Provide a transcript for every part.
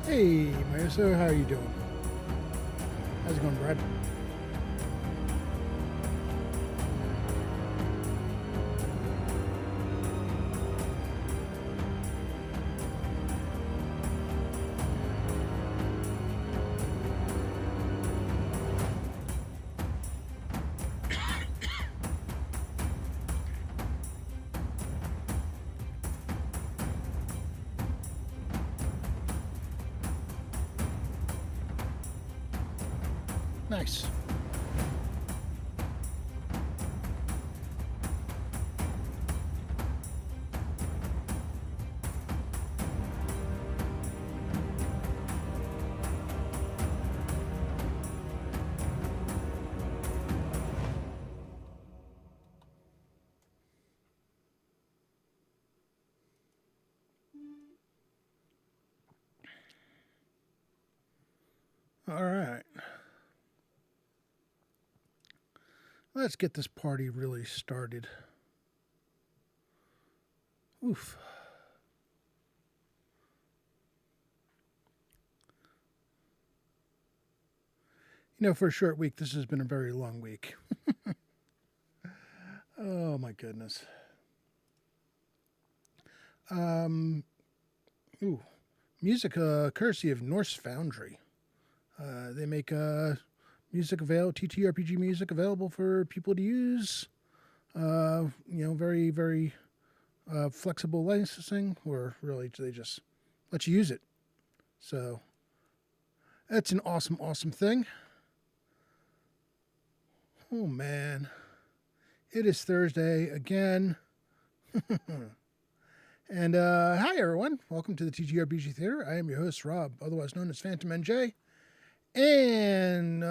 Hey, Mayoso, how are you doing? How's it going, Brad? Nice. All right. Let's get this party really started. Oof. For a short week, this has been a very long week. Oh, my goodness. Um, ooh. Music, courtesy of Norse Foundry. They make music TTRPG music available for people to use. Very, very flexible licensing, or really they just let you use it. So that's an awesome, awesome thing. Oh man, it is Thursday again. And hi everyone, welcome to the TGRPG Theater. I am your host Rob, otherwise known as Phantom NJ. And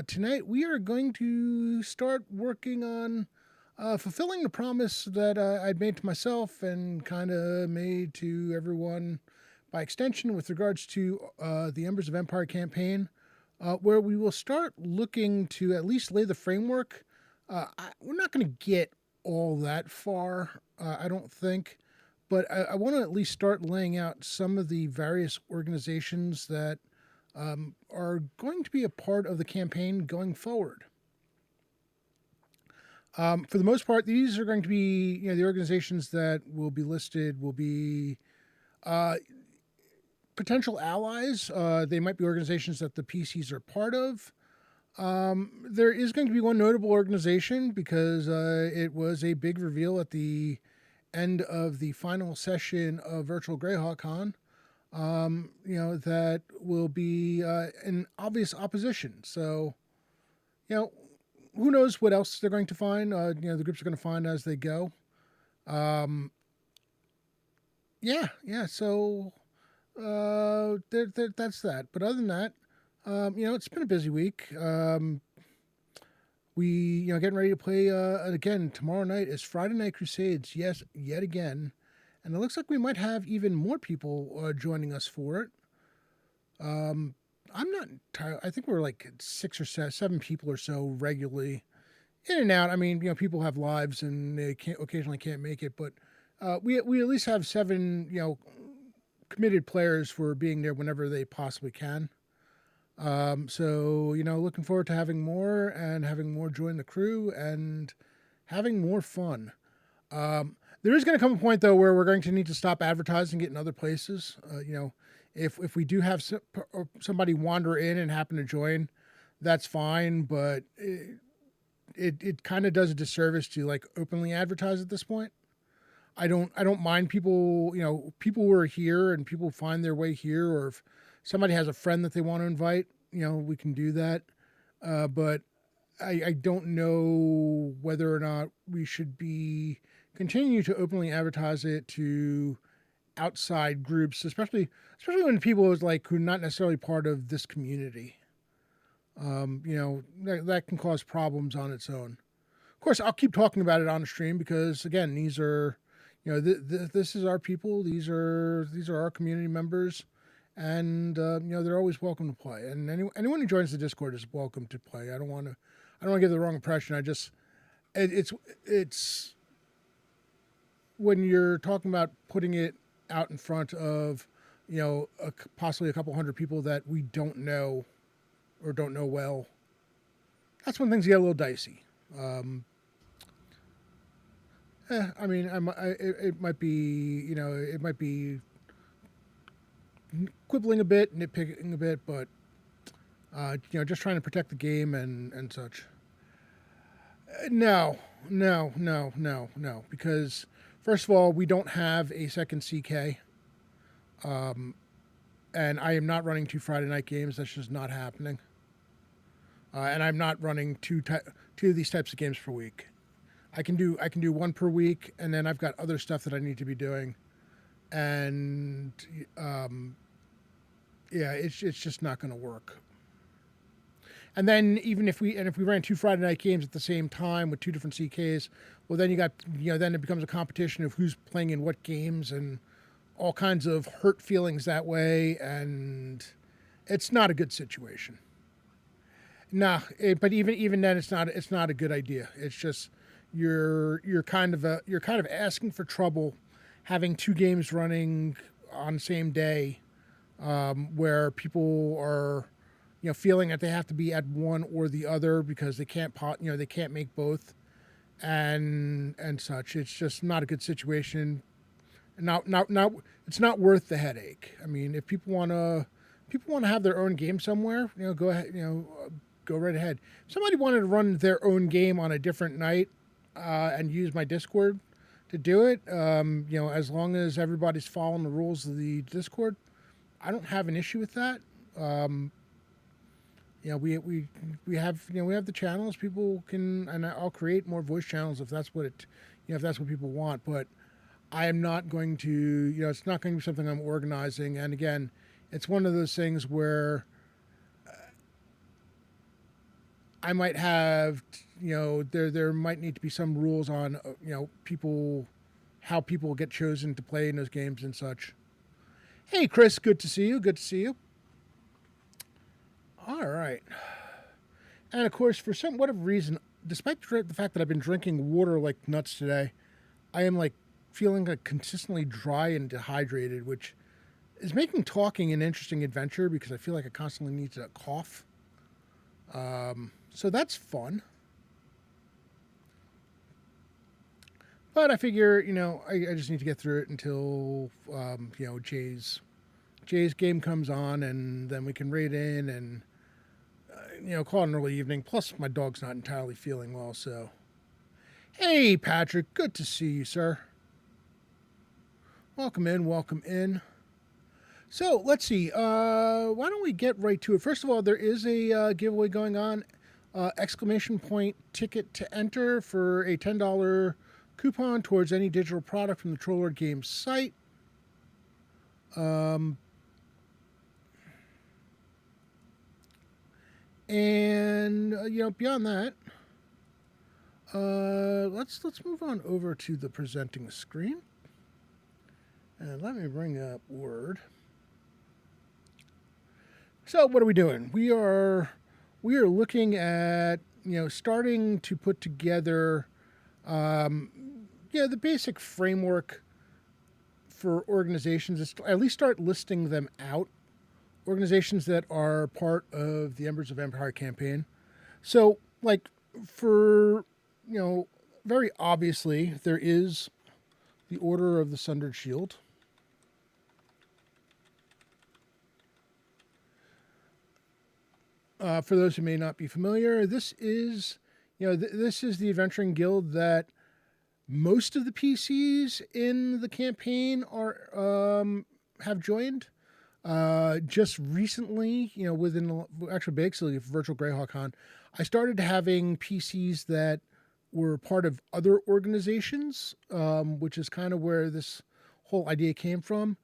tonight we are going to start working on fulfilling the promise that I'd made to myself and kind of made to everyone by extension with regards to the Embers of Empire campaign, where we will start looking to at least lay the framework. We're not going to get all that far, I don't think, but I want to at least start laying out some of the various organizations that are going to be a part of the campaign going forward. For the most part, these are going to be, the organizations that will be listed will be potential allies. They might be organizations that the PCs are part of. There is going to be one notable organization because it was a big reveal at the end of the final session of Virtual Greyhawk Con. That will be an obvious opposition. So, who knows what else they're going to find? The groups are going to find as they go. Yeah. So, that's that. But other than that, it's been a busy week. We, getting ready to play again tomorrow night is Friday Night Crusades. Yes, yet again. And it looks like we might have even more people joining us for it. I'm not entirely, I think we're like 6 or 7 people or so regularly in and out. I mean, people have lives and they occasionally can't make it, but we at least have 7, committed players for being there whenever they possibly can. So, looking forward to having more and having more join the crew and having more fun. There is going to come a point though where we're going to need to stop advertising it in other places. If we do have somebody wander in and happen to join, that's fine. But it kind of does a disservice to like openly advertise at this point. I don't mind people, people who are here and people find their way here, or if somebody has a friend that they want to invite, we can do that. But I don't know whether or not we should be continue to openly advertise it to outside groups, especially when people is like who are not necessarily part of this community. That can cause problems on its own. Of course, I'll keep talking about it on the stream because again, these are, this is our people. These are our community members, and they're always welcome to play. And anyone who joins the Discord is welcome to play. I don't want to give the wrong impression. I just it's when you're talking about putting it out in front of possibly a couple hundred people that we don't know or don't know well. That's when things get a little dicey. Um, I mean, it might be, it might be quibbling a bit, nitpicking a bit, but just trying to protect the game and such. No, no, no, no, no. Because first of all, we don't have a second CK, and I am not running 2 Friday night games. That's just not happening. And I'm not running two of these types of games per week. I can do one per week, and then I've got other stuff that I need to be doing, and yeah, it's just not going to work. And then if we ran 2 Friday night games at the same time with 2 different CKs, well then then it becomes a competition of who's playing in what games and all kinds of hurt feelings that way, and it's not a good situation. Nah, but even then, it's not a good idea. It's just you're kind of asking for trouble, having 2 games running on the same day, where people are feeling that they have to be at one or the other because they can't make both, and such. It's just not a good situation. Not it's not worth the headache. I mean, if people want to have their own game somewhere, go ahead, go right ahead. If somebody wanted to run their own game on a different night, and use my Discord to do it, as long as everybody's following the rules of the Discord, I don't have an issue with that. We have the channels. People can, and I'll create more voice channels if that's what people want. But I am not going to, it's not going to be something I'm organizing. And again, it's one of those things where I might have, there might need to be some rules on, how people get chosen to play in those games and such. Hey, Chris, good to see you. Good to see you. All right. And of course, for some whatever reason, despite the fact that I've been drinking water like nuts today, I am feeling consistently dry and dehydrated, which is making talking an interesting adventure because I feel like I constantly need to cough. So that's fun. But I figure, I just need to get through it until, Jay's game comes on, and then we can raid in and, call it an early evening. Plus, my dog's not entirely feeling well, so. Hey, Patrick, good to see you, sir. Welcome in, welcome in. So, let's see. Why don't we get right to it? First of all, there is a giveaway going on. Exclamation point ticket to enter for a $10 coupon towards any digital product from the Trollord Games site. And beyond that, let's move on over to the presenting screen, and let me bring up Word. So what are we doing? We are looking at starting to put together the basic framework for organizations. Is at least start listing them out. Organizations that are part of the Embers of Empire campaign. So, for, very obviously, there is the Order of the Sundered Shield. For those who may not be familiar, this is, this is the adventuring guild that most of the PCs in the campaign have joined. Just recently, basically Virtual GreyhawkCon, I started having PCs that were part of other organizations, which is kind of where this whole idea came from.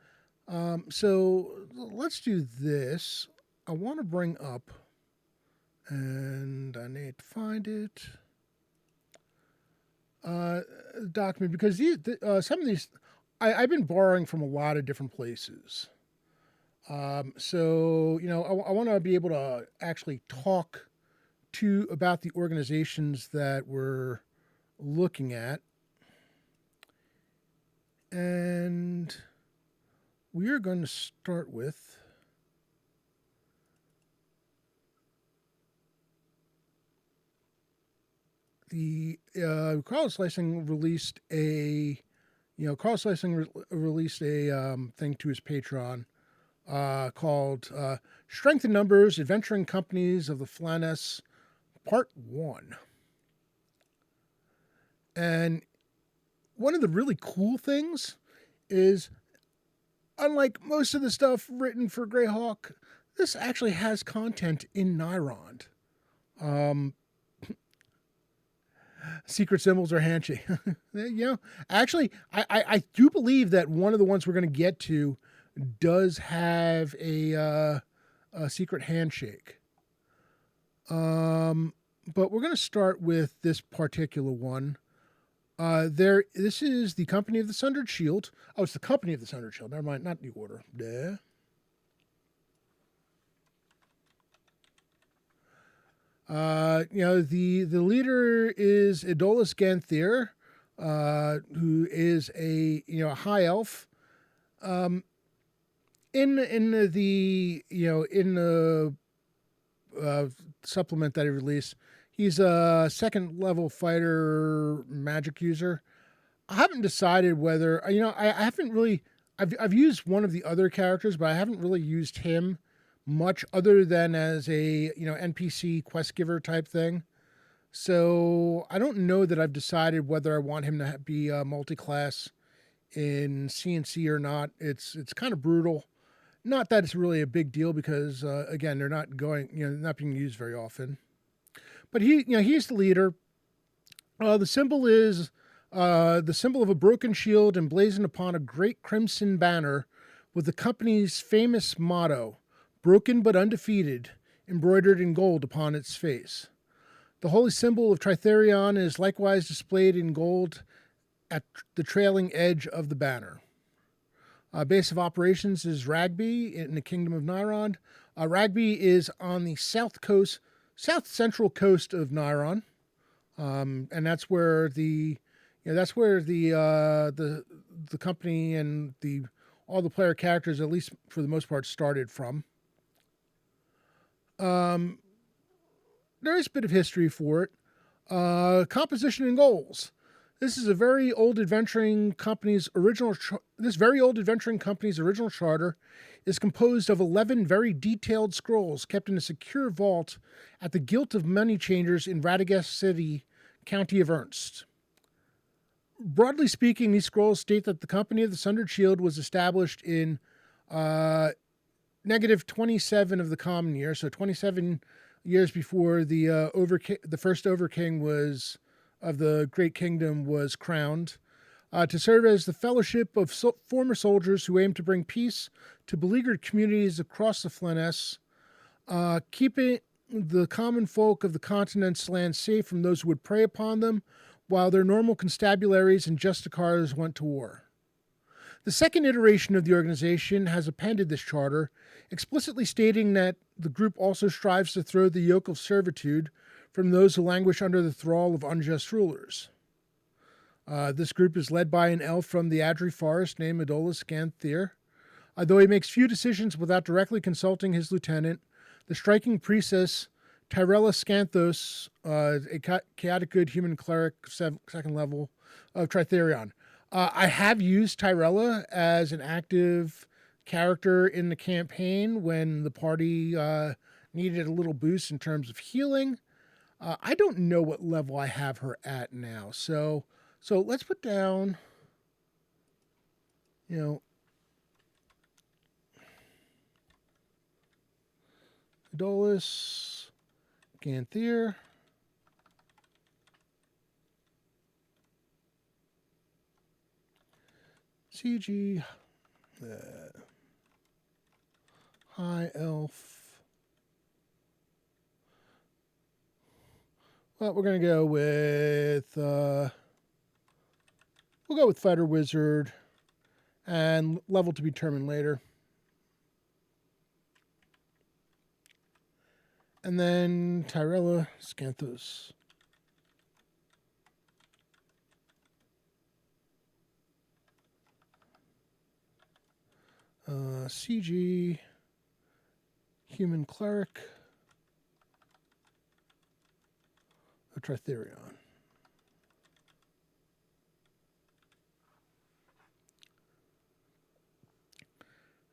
So let's do this. I want to bring up, and I need to find it, document, because some of these, I've been borrowing from a lot of different places. So, I want to be able to actually talk about the organizations that we're looking at. And we are going to start with the Carlos Slicing released a thing to his Patreon called Strength in Numbers: Adventuring Companies of the Flaness Part 1. And one of the really cool things is, unlike most of the stuff written for Greyhawk, this actually has content in Nyrond. Secret symbols or handshake. Actually, I do believe that one of the ones we're going to get to does have a secret handshake. But we're going to start with this particular one. This is the Company of the Sundered Shield. Oh, it's the Company of the Sundered Shield. Never mind, not the Order. Duh. The leader is Idolus Ganthir, who is a high elf. In the supplement that he released, he's a second level fighter magic user. I haven't decided whether I haven't really. I've used one of the other characters, but I haven't really used him much other than as a NPC quest giver type thing. So I don't know that I've decided whether I want him to be multi-class in CNC or not. It's kind of brutal. Not that it's really a big deal because again, they're not not being used very often. But he's the leader. The symbol is the symbol of a broken shield emblazoned upon a great crimson banner with the company's famous motto, "Broken but undefeated," embroidered in gold upon its face. The holy symbol of Tritherion is likewise displayed in gold at the trailing edge of the banner. Base of operations is Ragby in the Kingdom of Nyrond. Ragby is on the south central coast of Nyrond, and that's where the company and all the player characters, at least for the most part, started from. There is a bit of history for it. Composition and goals. This is a very old adventuring company's original. This very old adventuring company's original charter is composed of 11 very detailed scrolls kept in a secure vault at the Guild of Money Changers in Radagast City, County of Ernst. Broadly speaking, these scrolls state that the Company of the Sundered Shield was established in negative 27 of the Common Year, so 27 years before the first Overking was of the Great Kingdom was crowned, to serve as the fellowship of former soldiers who aim to bring peace to beleaguered communities across the Flaness, keeping the common folk of the continent's land safe from those who would prey upon them, while their normal constabularies and justicars went to war. The second iteration of the organization has appended this charter, explicitly stating that the group also strives to throw the yoke of servitude from those who languish under the thrall of unjust rulers. This group is led by an elf from the Adri Forest named Idolus Ganthir. Though he makes few decisions without directly consulting his lieutenant, the striking priestess Tyrella Scanthos, a chaotic good human cleric, second level of Tritherion. I have used Tyrella as an active character in the campaign when the party needed a little boost in terms of healing. I don't know what level I have her at now, so let's put down, Idolus Ganthir. CG. High Elf. Well, we're going to go with... we'll go with Fighter Wizard and level to be determined later. And then Tyrella Scanthos. CG, human cleric, a Tritherion.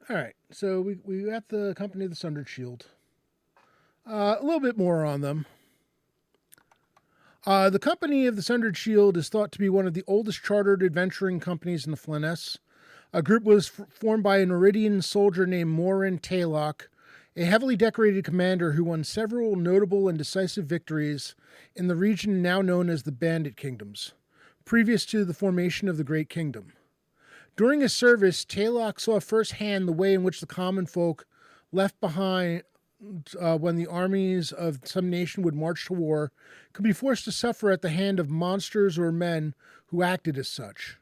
All right, so we got the Company of the Sundered Shield. A little bit more on them. The Company of the Sundered Shield is thought to be one of the oldest chartered adventuring companies in the Flyness. A group was formed by an Iridian soldier named Morin Taylock, a heavily decorated commander who won several notable and decisive victories in the region now known as the Bandit Kingdoms, previous to the formation of the Great Kingdom. During his service, Taylock saw firsthand the way in which the common folk left behind when the armies of some nation would march to war could be forced to suffer at the hand of monsters or men who acted as such.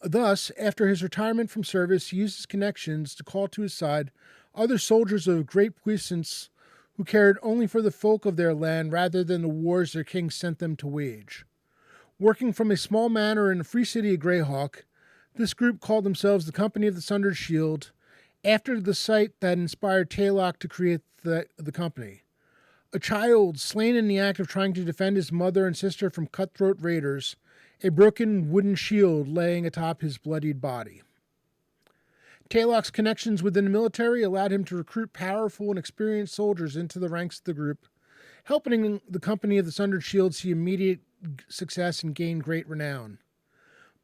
Thus, after his retirement from service, he used his connections to call to his side other soldiers of great puissance who cared only for the folk of their land rather than the wars their king sent them to wage. Working from a small manor in the free city of Greyhawk, this group called themselves the Company of the Sundered Shield, after the sight that inspired Taylock to create the company. A child slain in the act of trying to defend his mother and sister from cutthroat raiders, a broken wooden shield laying atop his bloodied body. Taylock's connections within the military allowed him to recruit powerful and experienced soldiers into the ranks of the group, helping the Company of the Sundered Shield see immediate success and gain great renown.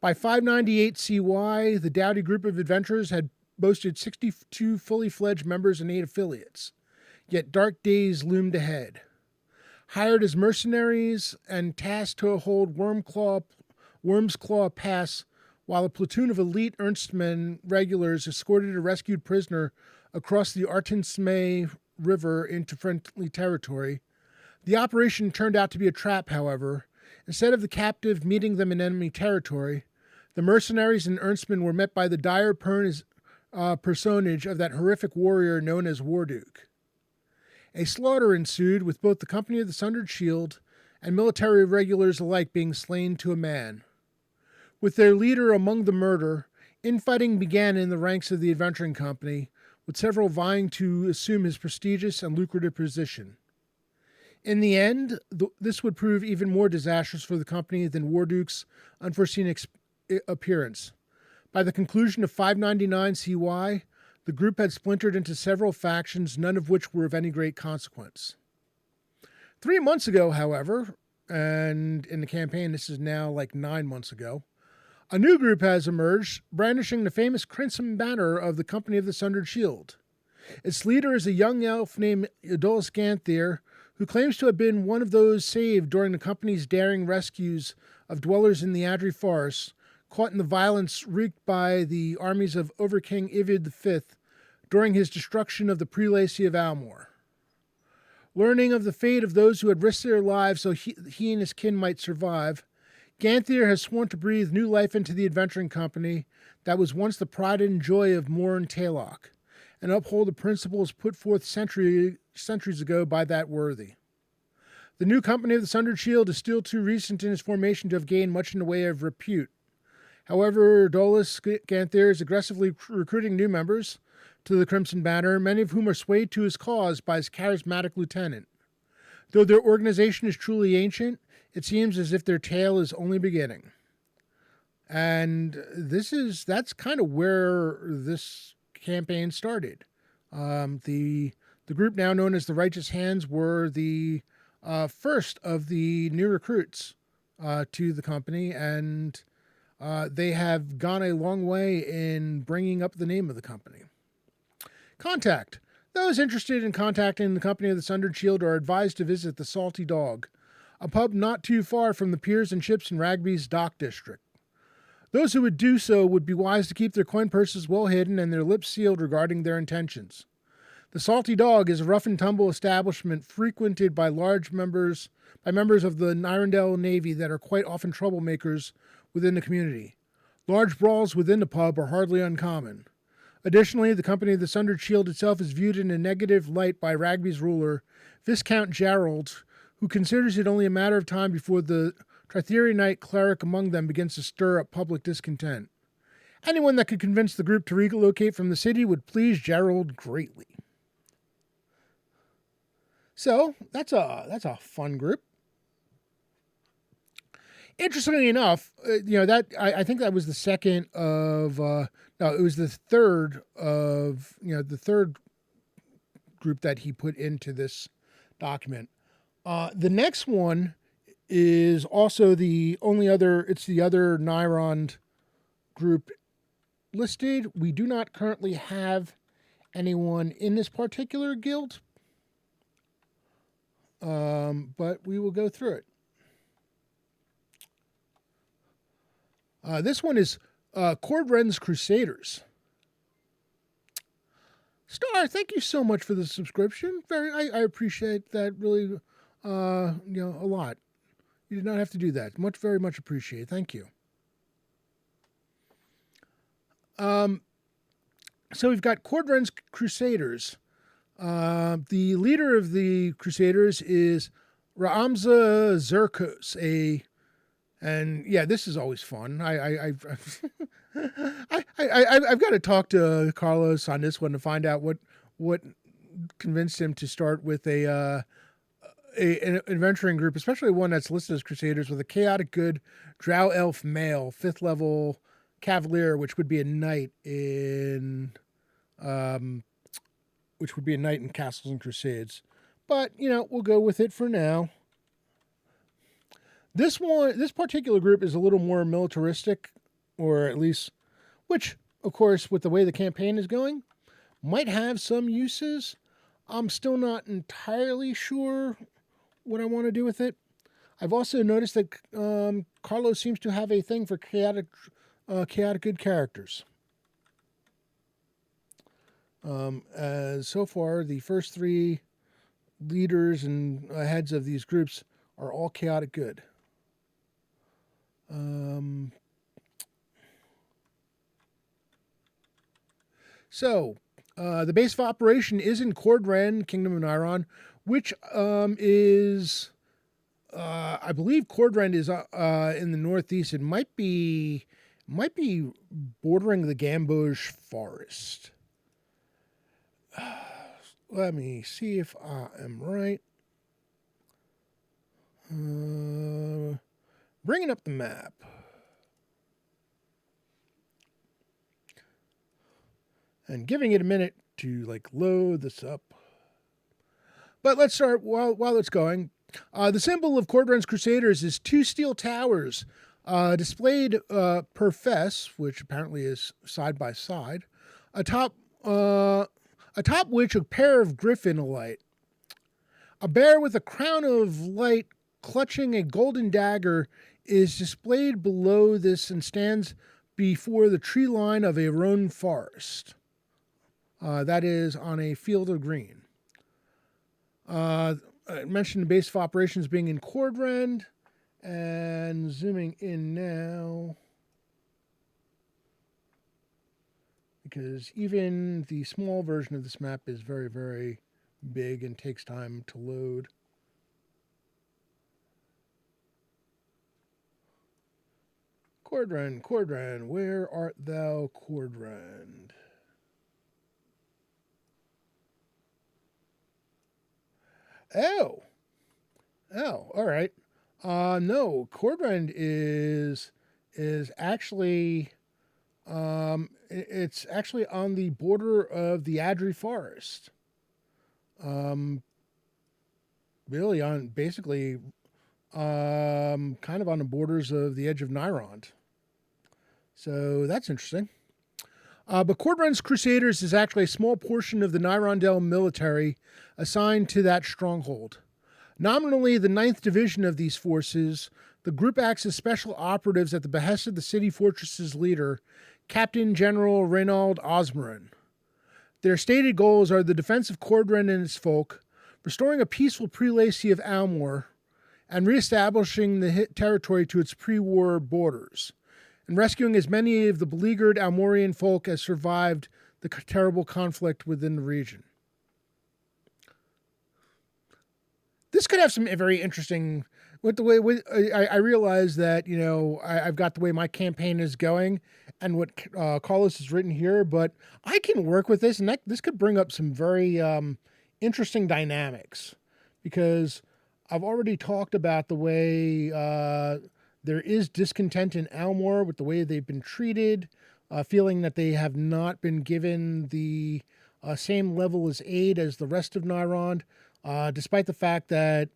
By 598 CY, the doughty group of adventurers had boasted 62 fully fledged members and 8 affiliates. Yet dark days loomed ahead. Hired as mercenaries and tasked to hold Worm's Claw Pass, while a platoon of elite Ernstmen regulars escorted a rescued prisoner across the Artensme River into friendly territory. The operation turned out to be a trap, however. Instead of the captive meeting them in enemy territory, the mercenaries and Ernstmen were met by the dire personage of that horrific warrior known as Warduke. A slaughter ensued, with both the Company of the Sundered Shield and military regulars alike being slain to a man. With their leader among the murder, infighting began in the ranks of the adventuring company, with several vying to assume his prestigious and lucrative position. In the end, this would prove even more disastrous for the company than Warduke's unforeseen appearance. By the conclusion of 599 CY, the group had splintered into several factions, none of which were of any great consequence. 3 months ago, however, and in the campaign this is now like 9 months ago, a new group has emerged, brandishing the famous Crimson Banner of the Company of the Sundered Shield. Its leader is a young elf named Idolus Ganthir, who claims to have been one of those saved during the company's daring rescues of dwellers in the Adri Forest, caught in the violence wreaked by the armies of Overking Ivid V during his destruction of the prelacy of Almor. Learning of the fate of those who had risked their lives so he and his kin might survive, Ganthir has sworn to breathe new life into the adventuring company that was once the pride and joy of Morin Taylock, and uphold the principles put forth centuries ago by that worthy. The new Company of the Sundered Shield is still too recent in its formation to have gained much in the way of repute. However, Idolus Ganthir is aggressively recruiting new members to the Crimson Banner, many of whom are swayed to his cause by his charismatic lieutenant. Though their organization is truly ancient, it seems as if their tale is only beginning. And that's kind of where this campaign started. The group now known as the Righteous Hands were the first of the new recruits to the company, and they have gone a long way in bringing up the name of the company. Contact. Those interested in contacting the Company of the Sundered Shield are advised to visit the Salty Dog, a pub not too far from the piers and ships in Ragby's dock district. Those who would do so would be wise to keep their coin purses well hidden and their lips sealed regarding their intentions. The Salty Dog is a rough-and-tumble establishment frequented by members of the Nyrendale Navy that are quite often troublemakers within the community. Large brawls within the pub are hardly uncommon. Additionally, the Company of the Sundered Shield itself is viewed in a negative light by Ragby's ruler, Viscount Gerald, who considers it only a matter of time before the Tritherianite cleric among them begins to stir up public discontent. Anyone that could convince the group to relocate from the city would please Gerald greatly. So that's a fun group. Interestingly enough, that I think that was the second of no, it was the third of the third group that he put into this document. The next one is also the only other. It's the other Nyrond group listed. We do not currently have anyone in this particular guild, but we will go through it. This one is Cordren's Crusaders. Star, thank you so much for the subscription. I appreciate that really, a lot. You did not have to do that. Very much appreciated. Thank you. So we've got Cordren's Crusaders. The leader of the Crusaders is Ramza Zerkos, and yeah, this is always fun. I've got to talk to Carlos on this one to find out what convinced him to start with an adventuring group, especially one that's listed as Crusaders, with a chaotic good drow elf male, 5th level cavalier, which would be a knight in Castles and Crusades. But we'll go with it for now. This particular group is a little more militaristic, or at least, which, of course, with the way the campaign is going, might have some uses. I'm still not entirely sure what I want to do with it. I've also noticed that Carlos seems to have a thing for chaotic good characters. As so far, the first 3 leaders and heads of these groups are all chaotic good. So, the base of operation is in Cordren, Kingdom of Nyrond, which is, I believe Cordren is in the northeast. It might be bordering the Gamboge Forest. Let me see if I am right. Bringing up the map. And giving it a minute to load this up. But let's start while it's going. The symbol of Cordren's Crusaders is 2 steel towers displayed per fess, which apparently is side by side, atop which a pair of griffin alight. A bear with a crown of light clutching a golden dagger is displayed below this and stands before the tree line of a roan forest. That is on a field of green. I mentioned the base of operations being in Cordren, and zooming in now, because even the small version of this map is very, very big and takes time to load. Cordren, where art thou, Cordren? Oh, all right. No, Cordren is actually, it's actually on the border of the Adri Forest. Really on basically, kind of on the borders of the edge of Nyrond. So that's interesting. But Cordren's Crusaders is actually a small portion of the Nyrondel military assigned to that stronghold. Nominally the 9th Division of these forces, the group acts as special operatives at the behest of the city fortress's leader, Captain General Reynold Osmarin. Their stated goals are the defense of Cordren and its folk, restoring a peaceful prelacy of Almor, and reestablishing the territory to its pre-war borders, and rescuing as many of the beleaguered Almorian folk as survived the terrible conflict within the region. This could have some very interesting with the way I realize that I've got the way my campaign is going and what Carlos has written here, but I can work with this, and this could bring up some very interesting dynamics because I've already talked about the way there is discontent in Almor with the way they've been treated, feeling that they have not been given the same level as aid as the rest of Nyrond, despite the fact that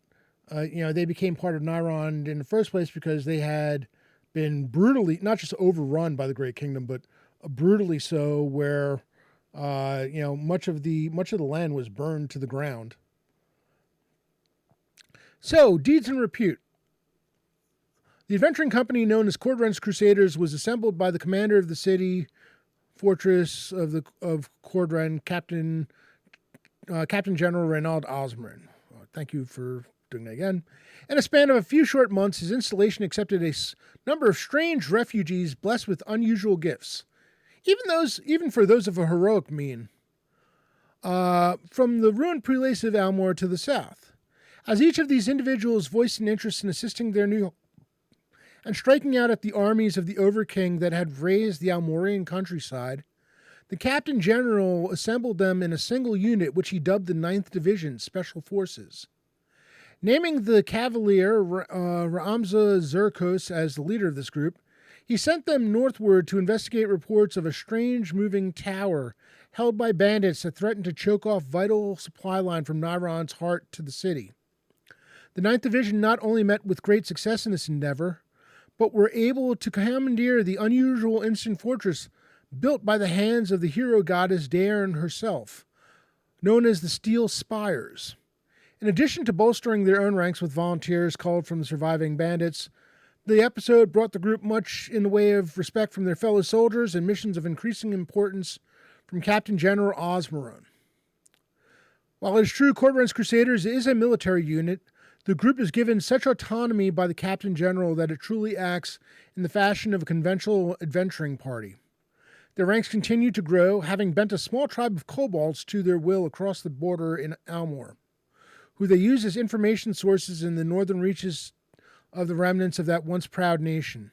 they became part of Nyrond in the first place because they had been brutally, not just overrun by the Great Kingdom, but brutally so, where much of the land was burned to the ground. So, deeds and repute. The adventuring company known as Cordren's Crusaders was assembled by the commander of the city fortress of Cordren, Captain General Reynald Osmarin. Thank you for doing that again. In a span of a few short months, his installation accepted a number of strange refugees blessed with unusual gifts, even for those of a heroic mien. From the ruined prelates of Almor to the south. As each of these individuals voiced an interest in assisting their new and striking out at the armies of the Overking that had razed the Almorian countryside, the Captain General assembled them in a single unit which he dubbed the 9th Division Special Forces. Naming the Cavalier Ramza Zerkos as the leader of this group, he sent them northward to investigate reports of a strange moving tower held by bandits that threatened to choke off vital supply line from Nyrond's heart to the city. The 9th Division not only met with great success in this endeavor, but were able to commandeer the unusual instant fortress built by the hands of the hero goddess Daern herself, known as the Steel Spires. In addition to bolstering their own ranks with volunteers called from the surviving bandits, the episode brought the group much in the way of respect from their fellow soldiers and missions of increasing importance from Captain General Osmaron. While it is true Cordren's Crusaders is a military unit, the group is given such autonomy by the Captain General that it truly acts in the fashion of a conventional adventuring party. Their ranks continue to grow, having bent a small tribe of kobolds to their will across the border in Almor, who they use as information sources in the northern reaches of the remnants of that once proud nation.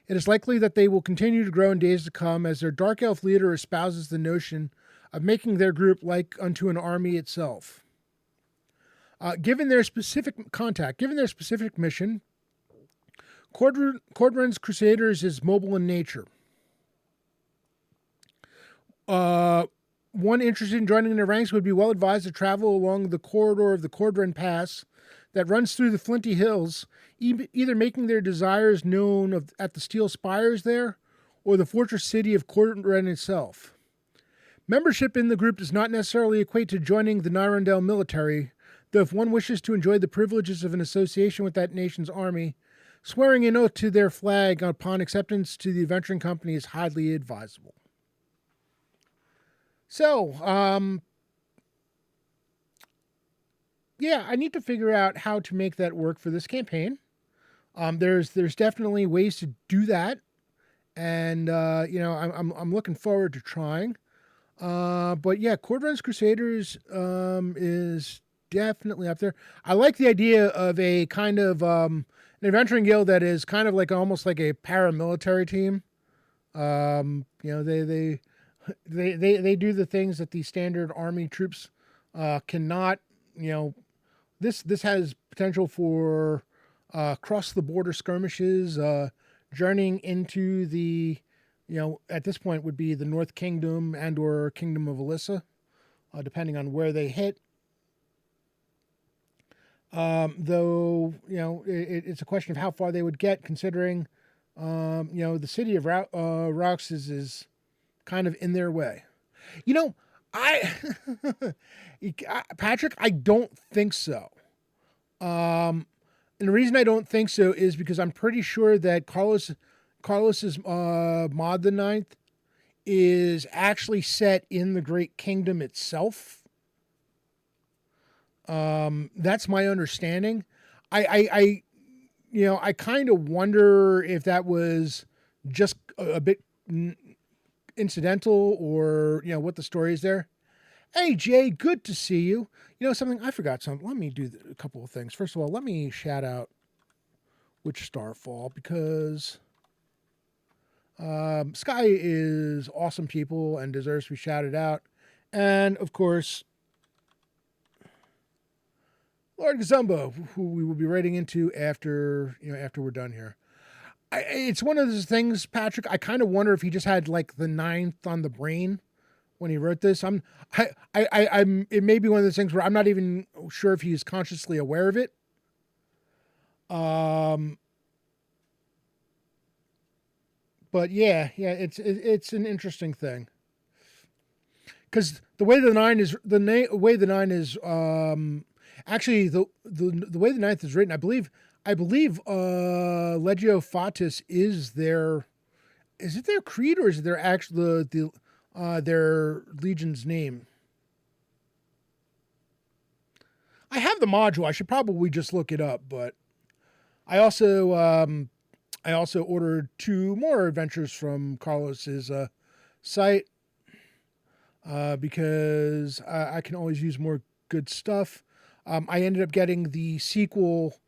It is likely that they will continue to grow in days to come as their dark elf leader espouses the notion of making their group like unto an army itself. Given their specific mission, Cordren's Crusaders is mobile in nature. One interested in joining their ranks would be well advised to travel along the corridor of the Cordren Pass that runs through the Flinty Hills, either making their desires known at the Steel Spires there, or the fortress city of Cordren itself. Membership in the group does not necessarily equate to joining the Nyrondale military, though if one wishes to enjoy the privileges of an association with that nation's army, swearing an oath to their flag upon acceptance to the adventuring company is highly advisable. So, I need to figure out how to make that work for this campaign. There's definitely ways to do that, and I'm looking forward to trying. But yeah, Cordren's Crusaders is definitely up there. I like the idea of a kind of an adventuring guild that is kind of like almost like a paramilitary team. They do the things that the standard army troops cannot. This has potential for cross the border skirmishes, journeying into the at this point would be the North Kingdom and or Kingdom of Alyssa, depending on where they hit. Though it's a question of how far they would get, considering the city of Raux is kind of in their way. Patrick, I don't think so. And the reason I don't think so is because I'm pretty sure that Carlos's Mod the Ninth is actually set in the Great Kingdom itself. That's my understanding. I kind of wonder if that was just a bit incidental or, what the story is there. Hey, Jay, good to see you. Something, I forgot something. Let me do a couple of things. First of all, let me shout out which Starfall, because Sky is awesome people and deserves to be shouted out. And, of course, Lord Gazumba, who we will be rating into after we're done here. It's one of those things, Patrick. I kind of wonder if he just had like the ninth on the brain when he wrote this. I'm. It may be one of those things where I'm not even sure if he's consciously aware of it. But it's an interesting thing because the way the nine is actually the way the ninth is written. I believe Legio Fatis is their creed, or is it their actual their legion's name? I have the module. I should probably just look it up, but I also ordered 2 more adventures from Carlos's site because I can always use more good stuff. I ended up getting the sequel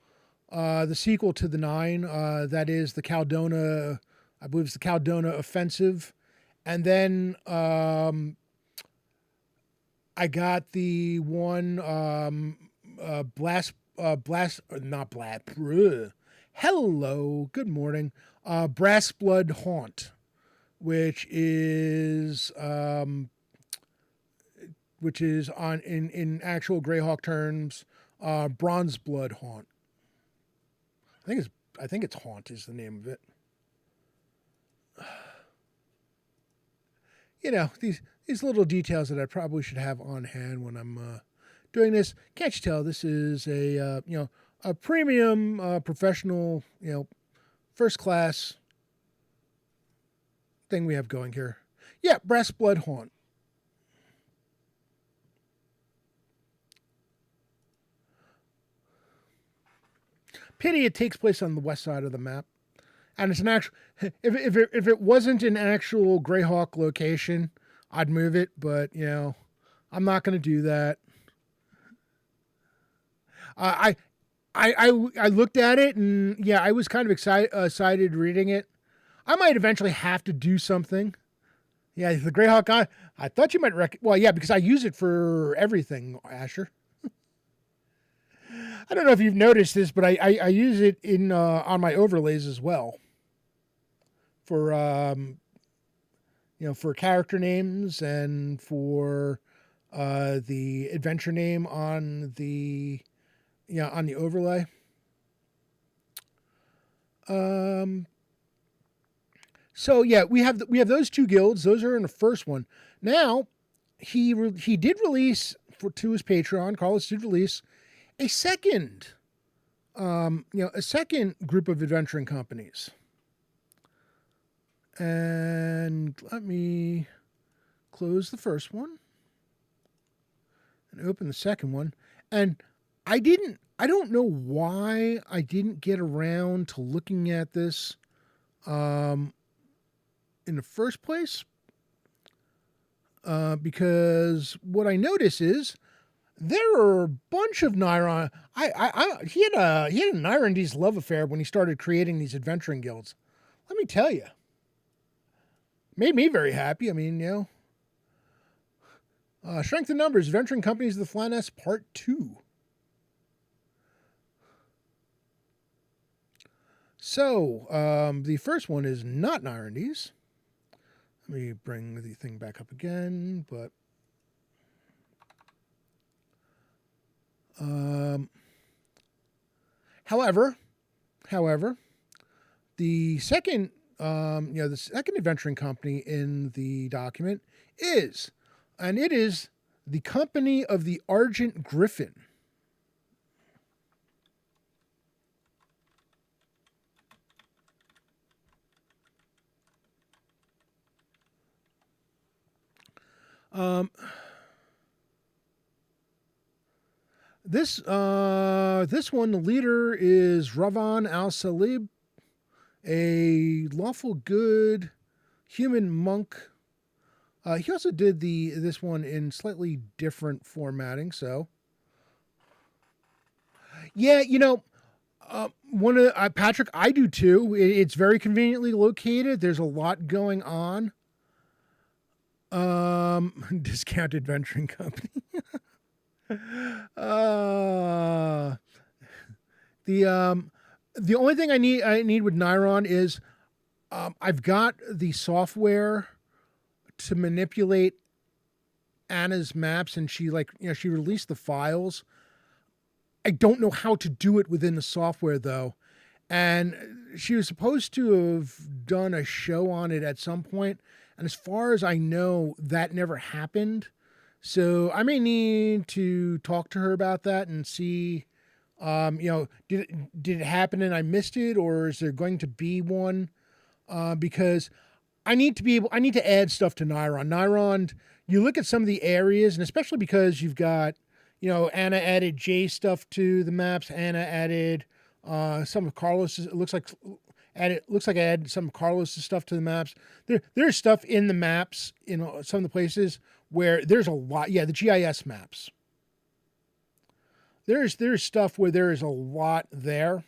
to the 9. That is the Caldona. I believe it's the Caldona Offensive, and then I got the one not Blast. Hello, good morning. Brass Blood Haunt, which is on in actual Greyhawk terms, Bronze Blood Haunt. I think it's Haunt is the name of it. You know, these little details that I probably should have on hand when I'm doing this. Can't you tell this is a premium professional, first class thing we have going here. Yeah, Brass Blood Haunt. Pity it takes place on the west side of the map, and it's an actual. If it wasn't an actual Greyhawk location, I'd move it. But I'm not going to do that. I looked at it, and I was kind of excited reading it. I might eventually have to do something. Yeah, the Greyhawk. I thought you might because I use it for everything, Asher. I don't know if you've noticed this, but I use it in on my overlays as well. For for character names and for the adventure name on the on the overlay. So we have those 2 guilds. Those are in the first one. Now he did release to his Patreon. Carlos did release a second, a second group of adventuring companies. And let me close the first one and open the second one. And I don't know why I didn't get around to looking at this in the first place. Because what I notice is there are a bunch of Nyron. He had a Nyrondes love affair when he started creating these adventuring guilds. Let me tell you, made me very happy. I mean, Strength in Numbers, Adventuring Companies of the Flaness, Part 2. So the first one is not Nyrondes. Let me bring the thing back up again, but. However, the second, the second adventuring company in the document is the Company of the Argent Griffin. This one, the leader is Ravan al-Salib, a lawful good human monk. He also did this one in slightly different formatting. So, yeah, One of Patrick, I do too. It's very conveniently located. There's a lot going on. Discounted venturing company. Uh, the the only thing I need with Niron is I've got the software to manipulate Anna's maps, and she released the files. I don't know how to do it within the software though. And she was supposed to have done a show on it at some point, and as far as I know, that never happened. So I may need to talk to her about that and see, did it happen and I missed it, or is there going to be one? Because I need to add stuff to Niron. Niron, you look at some of the areas, and especially because you've got, Anna added J stuff to the maps. Anna added some of Carlos's. It looks like I added some of Carlos's stuff to the maps. There's stuff in the maps in some of the places where there's a lot. Yeah, the GIS maps. There's stuff where there is a lot there.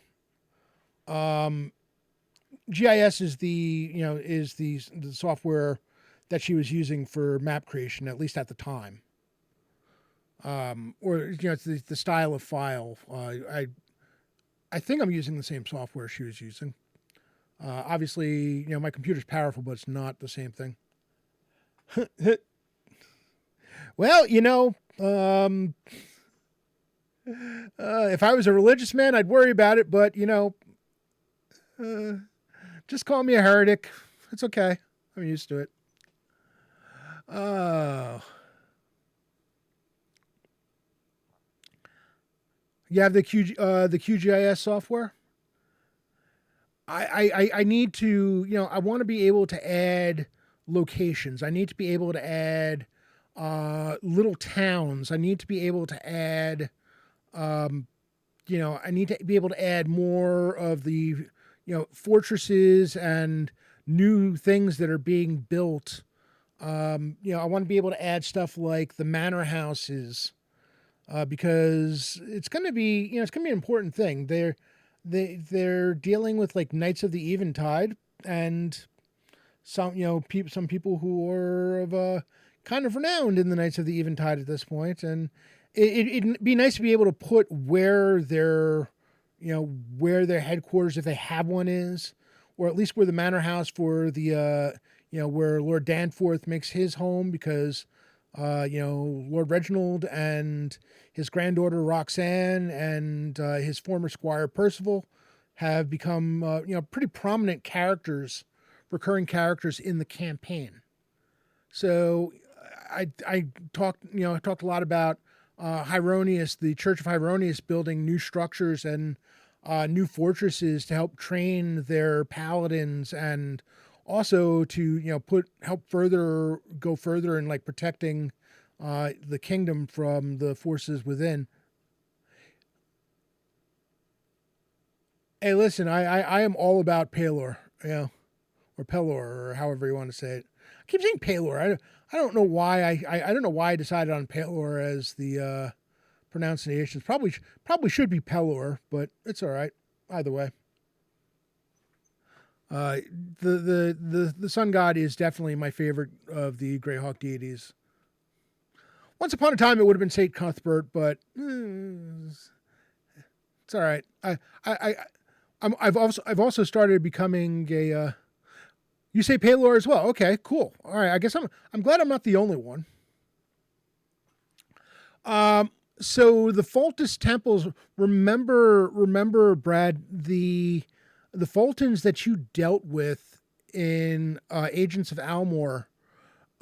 GIS is the software that she was using for map creation, at least at the time. Or it's the style of file. I think I'm using the same software she was using. Obviously, my computer's powerful, but it's not the same thing. Well, if I was a religious man, I'd worry about it, but just call me a heretic. It's okay. I'm used to it. You have the QGIS software. I need to, I want to be able to add locations. I need to be able to add little towns. I need to be able to add, I need to be able to add more of the, fortresses and new things that are being built. I want to be able to add stuff like the manor houses, because it's going to be, it's going to be an important thing. They're dealing with like Knights of the Eventide, and some some people who are of kind of renowned in the Knights of the Eventide at this point, and it'd be nice to be able to put where their headquarters, if they have one, is, or at least where the manor house for the where Lord Danforth makes his home, because Lord Reginald and his granddaughter Roxanne and his former squire Percival have become pretty prominent characters, recurring characters in the campaign. So I talked a lot about Hieronius, the Church of Hieronius, building new structures and new fortresses to help train their paladins, and also to go further in like protecting the kingdom from the forces within. Hey, listen, I am all about Palor, or Pelor, or however you want to say it. I keep saying Palor. I don't know why I don't know why I decided on Palor as the pronunciation. Probably should be Pelor, but it's all right either way. The sun god is definitely my favorite of the Greyhawk deities. Once upon a time, it would have been Saint Cuthbert, but it's all right. I've also started becoming a. You say Palor as well? Okay, cool. All right, I guess I'm glad I'm not the only one. So the Fultus temples. Remember, Brad, the Fultons that you dealt with in Agents of Almor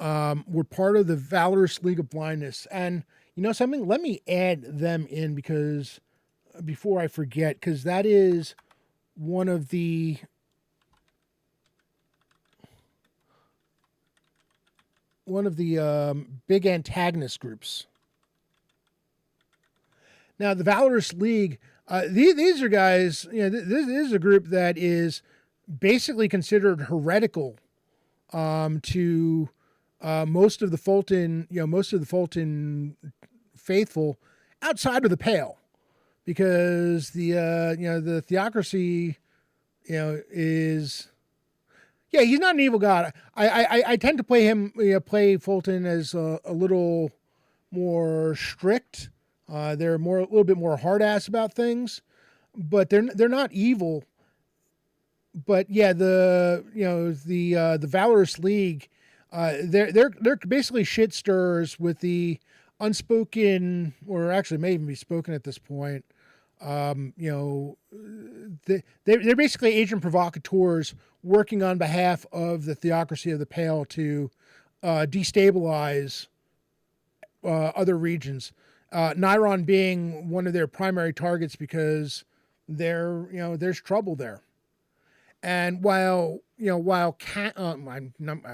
were part of the Valorous League of Blindness. And you know something? Let me add them in, because before I forget, because that is one of the big antagonist groups. Now, the Valorous League, these are guys, this is a group that is basically considered heretical to most of the Fulton faithful outside of the Pale, because the theocracy is he's not an evil god. I tend to play him play Fulton as a little more strict. They're a little bit more hard ass about things, but they're not evil. But yeah, the Valorous League, they're basically shit stirrers with the unspoken, or actually may even be spoken at this point. They're basically agent provocateurs working on behalf of the theocracy of the Pale to destabilize other regions. Niron being one of their primary targets because there's trouble there. And I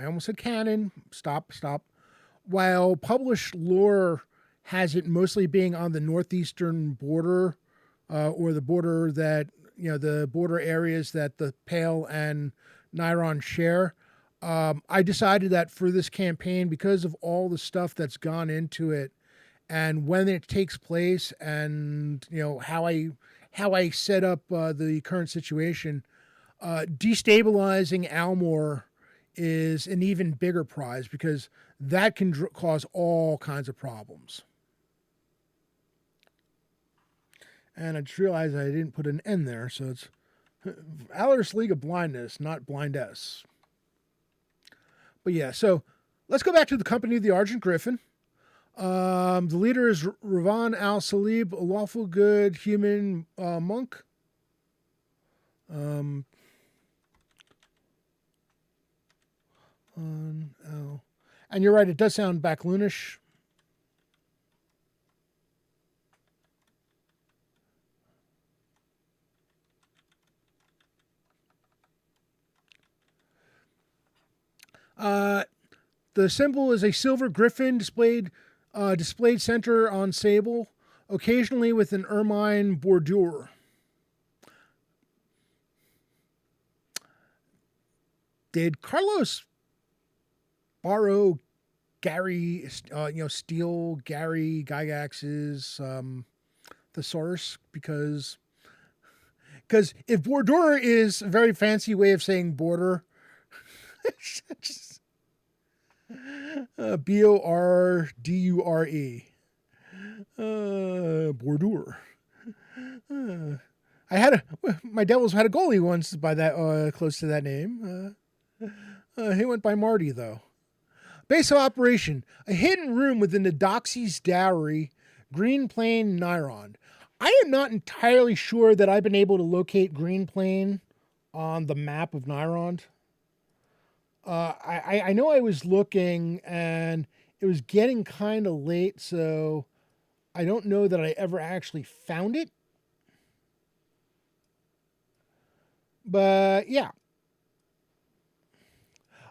almost said canon. Stop. While published lore has it mostly being on the northeastern border, or the border that the border areas that the Pale and Niron share. I decided that for this campaign, because of all the stuff that's gone into it, and when it takes place, and how I set up the current situation, destabilizing Almor is an even bigger prize because that can cause all kinds of problems. And I just realized I didn't put an N there, so it's Valorous League of Blindness, not Blindess. But yeah, so let's go back to the Company of the Argent Griffin. The leader is Ravan al-Salib, a lawful good human monk. And you're right, it does sound backloonish. The symbol is a silver griffin displayed center on sable, occasionally with an ermine bordure. Did Carlos borrow Gary, steal Gary Gygax's thesaurus? Because if bordure is a very fancy way of saying border, Bordure. Bordure. My Devils had a goalie once by that close to that name. He went by Marty though. Base of operation: a hidden room within the Doxy's Dowry, Green Plain, Niron. I am not entirely sure that I've been able to locate Green Plain on the map of Niron. I know I was looking and it was getting kind of late, so I don't know that I ever actually found it. But yeah.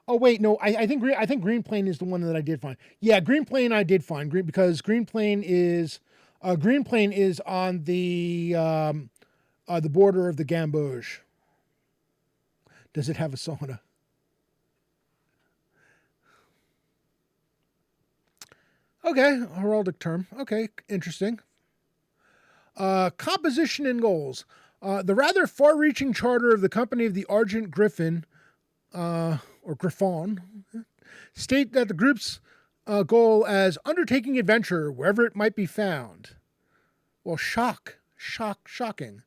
Oh wait, no, I think Green Plain is the one that I did find. Yeah, Green Plain I did find because Green Plain is on the border of the Gamboge. Does it have a sauna? Okay, heraldic term. Okay, interesting. Composition and goals. The rather far-reaching charter of the Company of the Argent Griffin, or Griffon, state that the group's goal as undertaking adventure wherever it might be found. Well, shocking.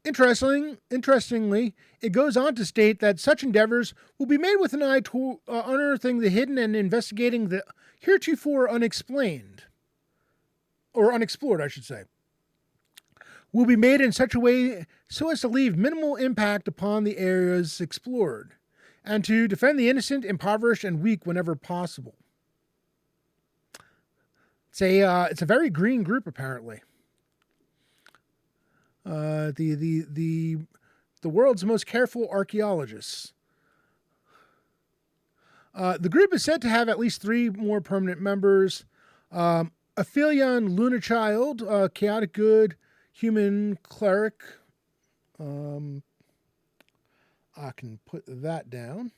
Interestingly, it goes on to state that such endeavors will be made with an eye to unearthing the hidden and investigating the heretofore unexplained, or unexplored, I should say, will be made in such a way so as to leave minimal impact upon the areas explored, and to defend the innocent, impoverished, and weak whenever possible. It's a very green group, apparently. The world's most careful archaeologists. The group is said to have at least 3 more permanent members. Aphelion Lunachild, Chaotic Good, Human Cleric. I can put that down.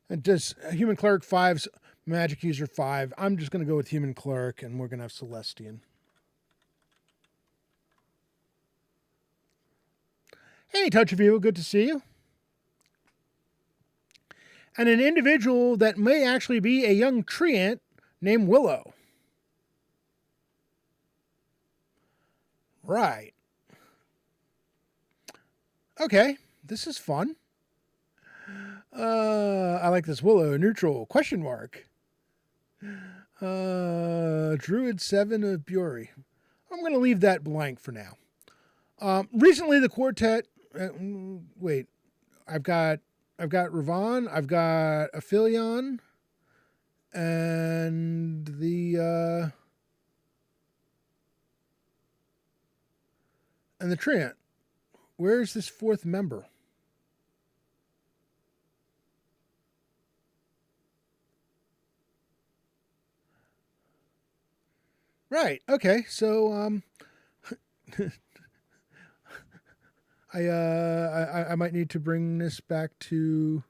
And does Human Cleric 5's magic user 5? I'm just going to go with Human Cleric, and we're going to have Celestian. Hey, Touch of Evil, good to see you. And an individual that may actually be a young treant named Willow. Right. Okay, this is fun. I like this. Willow, neutral, question mark. Druid 7 of Bury. I'm going to leave that blank for now. Recently, the quartet... wait, I've got Ravon, I've got Aphelion, and the Treant. Where's this fourth member? Right. Okay. So I might need to bring this back to.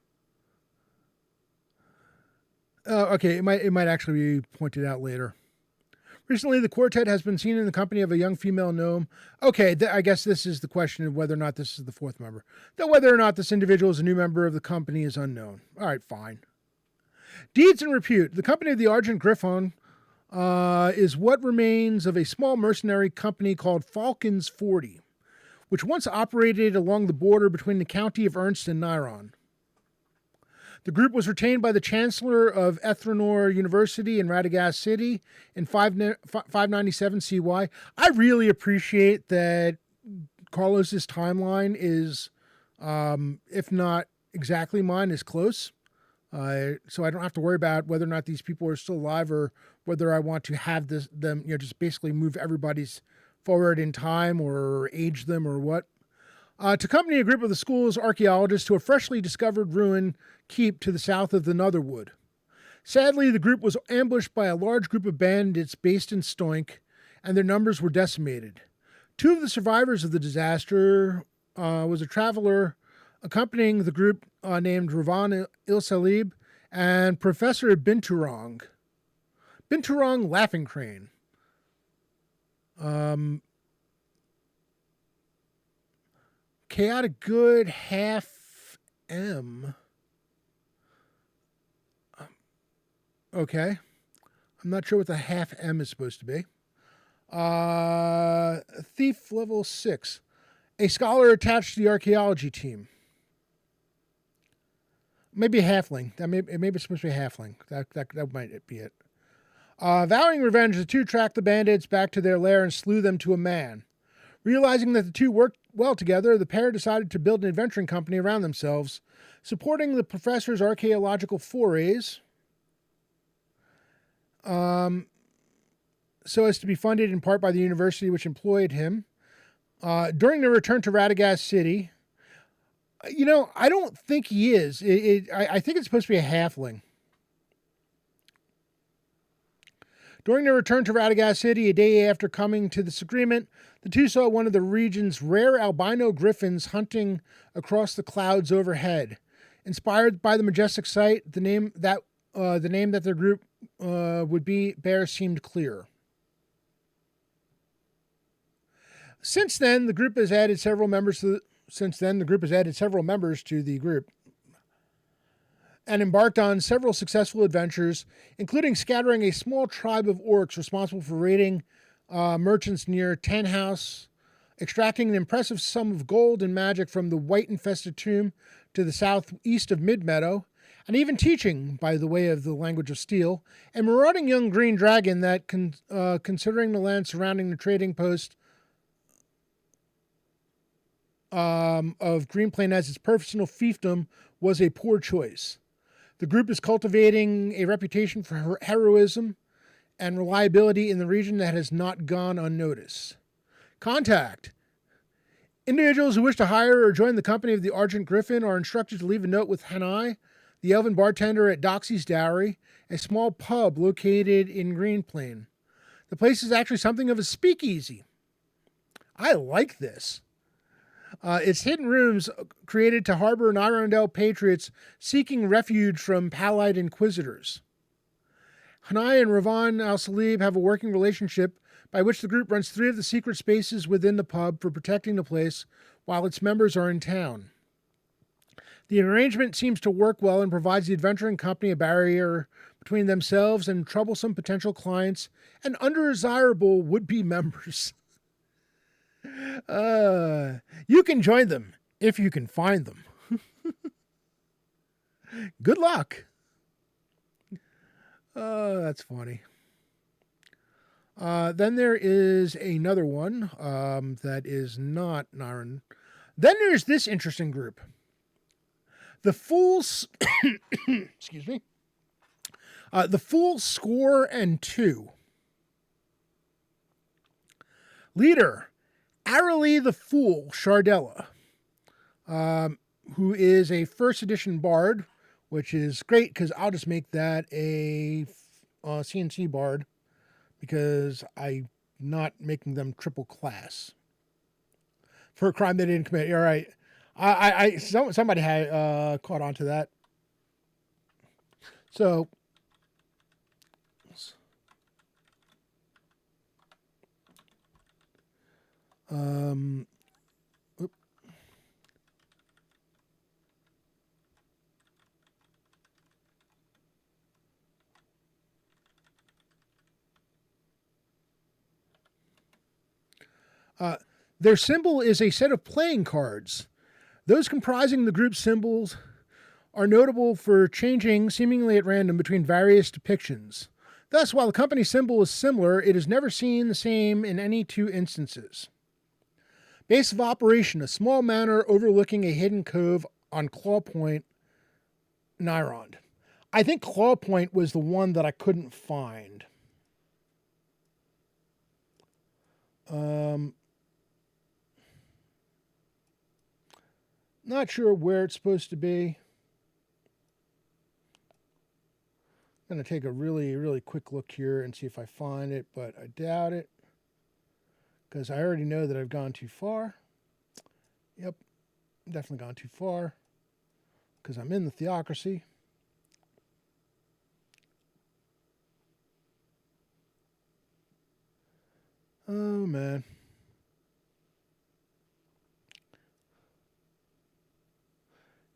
Okay. It might actually be pointed out later. Recently, the quartet has been seen in the company of a young female gnome. Okay, I guess this is the question of whether or not this is the fourth member. Though whether or not this individual is a new member of the company is unknown. All right, fine. Deeds and repute. The company of the Argent Griffon is what remains of a small mercenary company called Falcons 40, which once operated along the border between the county of Ernst and Niron. The group was retained by the Chancellor of Ethranor University in Radagast City in 597 CY. I really appreciate that Carlos's timeline is, if not exactly mine, is close. So I don't have to worry about whether or not these people are still alive or whether I want to have them, just basically move everybody's forward in time or age them or what. To accompany a group of the school's archaeologists to a freshly discovered ruin keep to the south of the Netherwood. Sadly, the group was ambushed by a large group of bandits based in Stoink, and their numbers were decimated. Two of the survivors of the disaster was a traveler accompanying the group named Ravan Il-Salib and Professor Binturong. Binturong Laughing Crane. Chaotic Good half M. Okay. I'm not sure what the half M is supposed to be. Thief level 6. A scholar attached to the archaeology team. Maybe a halfling. Maybe it's supposed to be a halfling. That might be it. Vowing revenge, the two tracked the bandits back to their lair and slew them to a man. Realizing that the two worked well together, the pair decided to build an adventuring company around themselves, supporting the professor's archaeological forays, so as to be funded in part by the university which employed him. During their return to Radagast City, I don't think he is. I think it's supposed to be a halfling. During their return to Radagast City, a day after coming to this agreement, the two saw one of the region's rare albino griffins hunting across the clouds overhead. Inspired by the majestic sight, the name that their group would bear seemed clear. Since then, the group has added several members to the group and embarked on several successful adventures, including scattering a small tribe of orcs responsible for raiding merchants near Tenhouse, extracting an impressive sum of gold and magic from the white-infested tomb to the southeast of Mid-Meadow, and even teaching, by the way of the language of steel, a marauding young green dragon that, considering the land surrounding the trading post of Greenplain as its personal fiefdom, was a poor choice. The group is cultivating a reputation for heroism and reliability in the region that has not gone unnoticed. Contact. Individuals who wish to hire or join the company of the Argent Griffin are instructed to leave a note with Hanai, the elven bartender at Doxy's Dowry, a small pub located in Greenplain. The place is actually something of a speakeasy. I like this. It's hidden rooms created to harbor Nyrondell patriots seeking refuge from Palite inquisitors. Hanai and Ravan Al Salib have a working relationship by which the group runs 3 of the secret spaces within the pub for protecting the place while its members are in town. The arrangement seems to work well and provides the adventuring company a barrier between themselves and troublesome potential clients and undesirable would-be members. You can join them if you can find them. Good luck. That's funny. Then there is another one that is not Naren. Then there's this interesting group. The Fools, excuse me, the Fools Score and 2. Leader, Aralee the Fool Shardella, who is a first edition bard, which is great because I'll just make that a CNC bard because I'm not making them triple class for a crime they didn't commit. All right. Somebody had caught on to that. So, their symbol is a set of playing cards. Those comprising the group's symbols are notable for changing seemingly at random between various depictions. Thus, while the company's symbol is similar, it is never seen the same in any 2 instances. Base of operation, a small manor overlooking a hidden cove on Claw Point, Nyrond. I think Claw Point was the one that I couldn't find. Not sure where it's supposed to be. I'm going to take a really, really quick look here and see if I find it, but I doubt it because I already know that I've gone too far. Yep, definitely gone too far because I'm in the theocracy. Oh, man.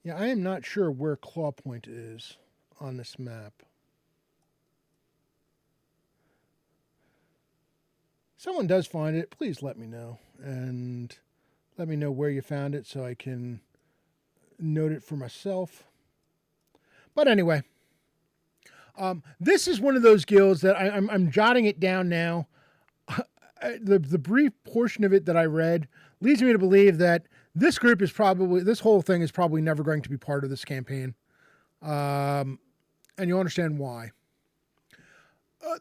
Yeah, I am not sure where Claw Point is on this map. Someone does find it, please let me know. And let me know where you found it so I can note it for myself. But anyway, this is one of those guilds that I'm jotting it down now. The brief portion of it that I read leads me to believe that this whole thing is probably never going to be part of this campaign. And you'll understand why.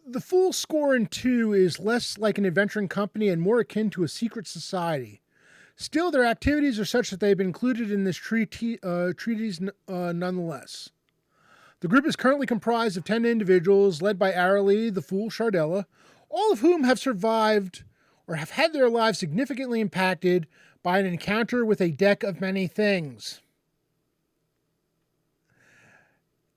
The Fool Score in 2 is less like an adventuring company and more akin to a secret society. Still, their activities are such that they've been included in this treaties nonetheless. The group is currently comprised of 10 individuals led by Aralee, the Fool Shardella, all of whom have survived or have had their lives significantly impacted by an encounter with a deck of many things.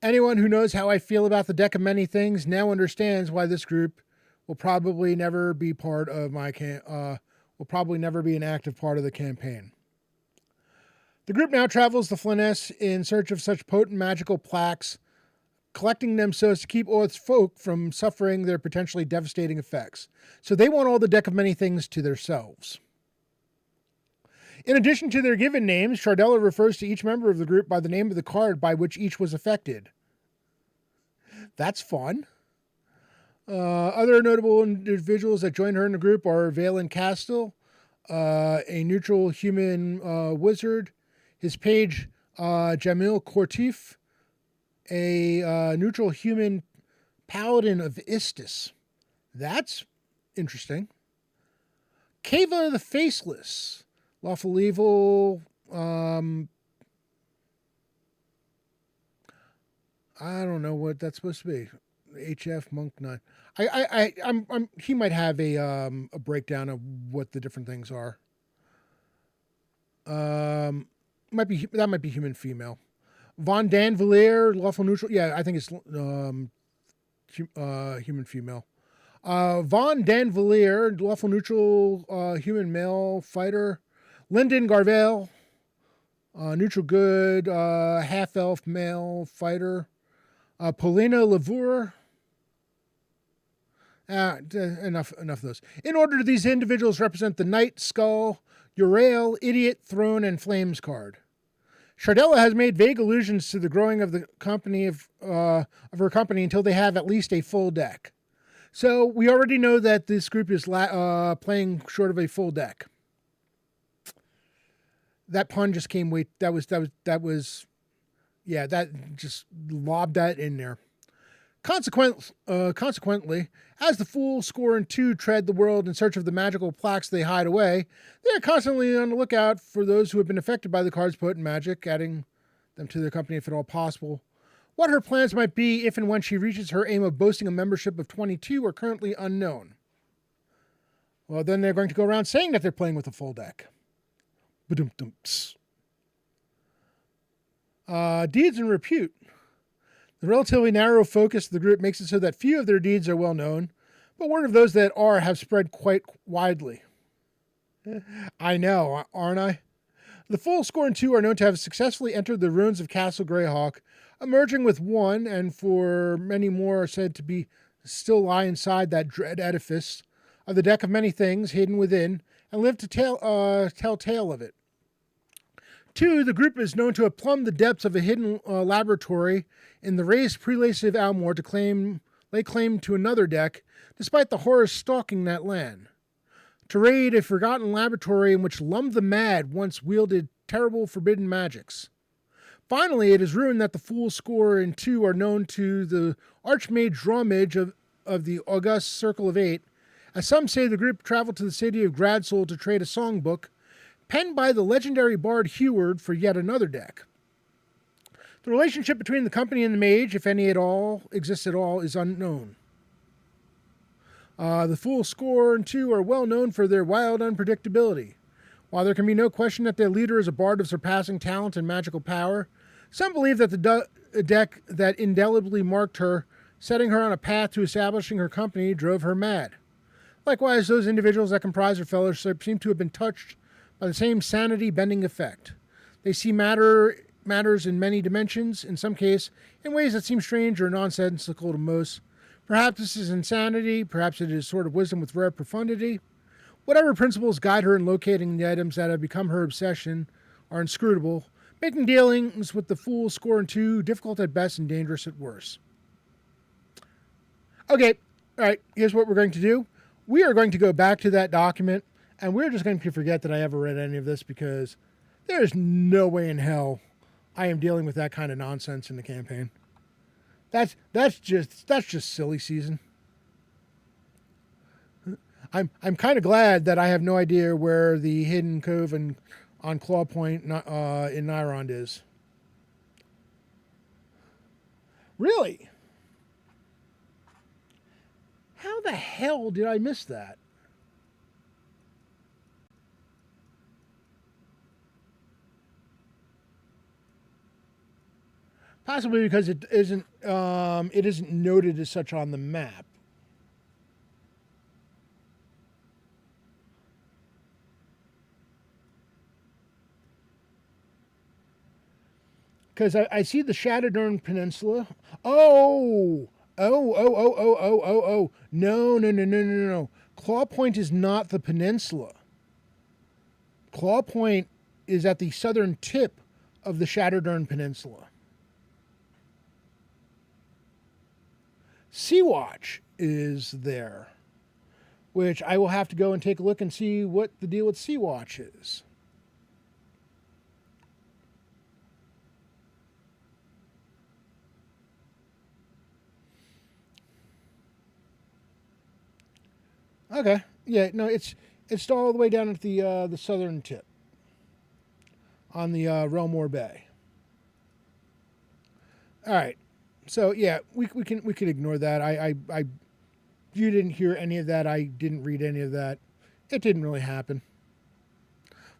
Anyone who knows how I feel about the deck of many things now understands why this group will probably never be part of will probably never be an active part of the campaign. The group now travels to Flanness in search of such potent magical plaques, collecting them so as to keep Orth's folk from suffering their potentially devastating effects. So they want all the deck of many things to themselves. In addition to their given names, Shardella refers to each member of the group by the name of the card by which each was affected. That's fun. Other notable individuals that join her in the group are Valen Castle, a neutral human wizard, his page Jamil Kortif, a neutral human paladin of Istis. That's interesting. Kava the Faceless, lawful evil. I don't know what that's supposed to be. HF Monk 9. He might have a breakdown of what the different things are. Might be human female. Von Danvilier, lawful neutral. Yeah, I think it's human female. Von Danvilier, lawful neutral, human male fighter. Lyndon Garvale, neutral good, half elf male fighter. Polina Lavour. Enough of those. In order, these individuals represent the Knight, Skull, Uriel, Idiot, Throne, and Flames card. Shardella has made vague allusions to the growing of the company of her company until they have at least a full deck. So we already know that this group is playing short of a full deck. That pun just came way. That was. Yeah, that just lobbed that in there. Consequently, as the Fool, Score, and Two tread the world in search of the magical plaques they hide away, they are constantly on the lookout for those who have been affected by the cards put in magic, adding them to their company if at all possible. What her plans might be if and when she reaches her aim of boasting a membership of 22 are currently unknown. Well, then they're going to go around saying that they're playing with a full deck. Deeds and repute. The relatively narrow focus of the group makes it so that few of their deeds are well known, but word of those that are have spread quite widely. I know, aren't I? The Fool, Score, and Two are known to have successfully entered the ruins of Castle Greyhawk, emerging with one, and for many more are said to be still lie inside that dread edifice of the deck of many things hidden within, and live to tell tale of it. Two, the group is known to have plumbed the depths of a hidden laboratory in the raised prelacy of Almore to lay claim to another deck, despite the horrors stalking that land. To raid a forgotten laboratory in which Lum the Mad once wielded terrible forbidden magics. Finally, it is rumored that the Fool, Score, and Two are known to the Archmage Drawmage of the August Circle of Eight, as some say the group traveled to the city of Gradsol to trade a songbook, penned by the legendary bard Heward, for yet another deck. The relationship between the company and the mage, if any at all, exists at all, is unknown. The Fool, Score, and Two are well known for their wild unpredictability. While there can be no question that their leader is a bard of surpassing talent and magical power, some believe that the deck that indelibly marked her, setting her on a path to establishing her company, drove her mad. Likewise, those individuals that comprise her fellowship seem to have been touched by the same sanity-bending effect. They see matters in many dimensions, in some case, in ways that seem strange or nonsensical to most. Perhaps this is insanity, perhaps it is sort of wisdom with rare profundity. Whatever principles guide her in locating the items that have become her obsession are inscrutable, making dealings with the Fool, Score, and Two difficult at best and dangerous at worst. Okay, all right, here's what we're going to do. We are going to go back to that document, and we're just going to forget that I ever read any of this, because there is no way in hell I am dealing with that kind of nonsense in the campaign. That's just silly season. I'm kind of glad that I have no idea where the hidden cove on Claw Point in Nyrond is. Really? How the hell did I miss that? Possibly because it isn't noted as such on the map. Because I see the Shadowdern Peninsula. Oh! No. Claw Point is not the peninsula. Claw Point is at the southern tip of the Shadowdern Peninsula. Sea-Watch is there, which I will have to go and take a look and see what the deal with Sea-Watch is. Okay, yeah, no, it's all the way down at the southern tip on the Relmore Bay. All right. So yeah, we can ignore that. You didn't hear any of that. I didn't read any of that. It didn't really happen.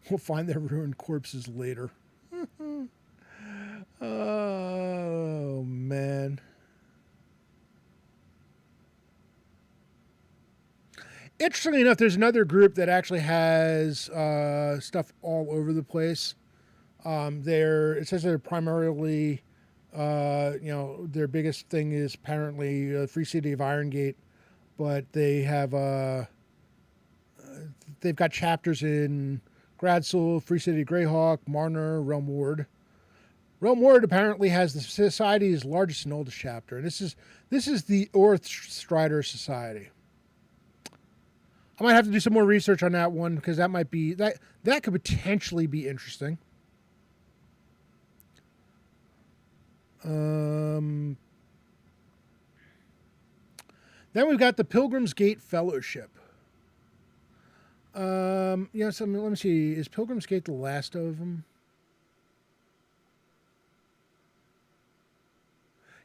We'll find their ruined corpses later. Oh man. Interestingly enough, there's another group that actually has stuff all over the place. It says they're primarily, their biggest thing is apparently Free City of Iron Gate, but they've got chapters in Gradsoul, Free City Greyhawk, Marner, Realm Ward. Realm Ward apparently has the society's largest and oldest chapter, and this is the Orth Strider Society. I might have to do some more research on that one because that could potentially be interesting. Then we've got the Pilgrim's Gate Fellowship. Let me see. Is Pilgrim's Gate the last of them?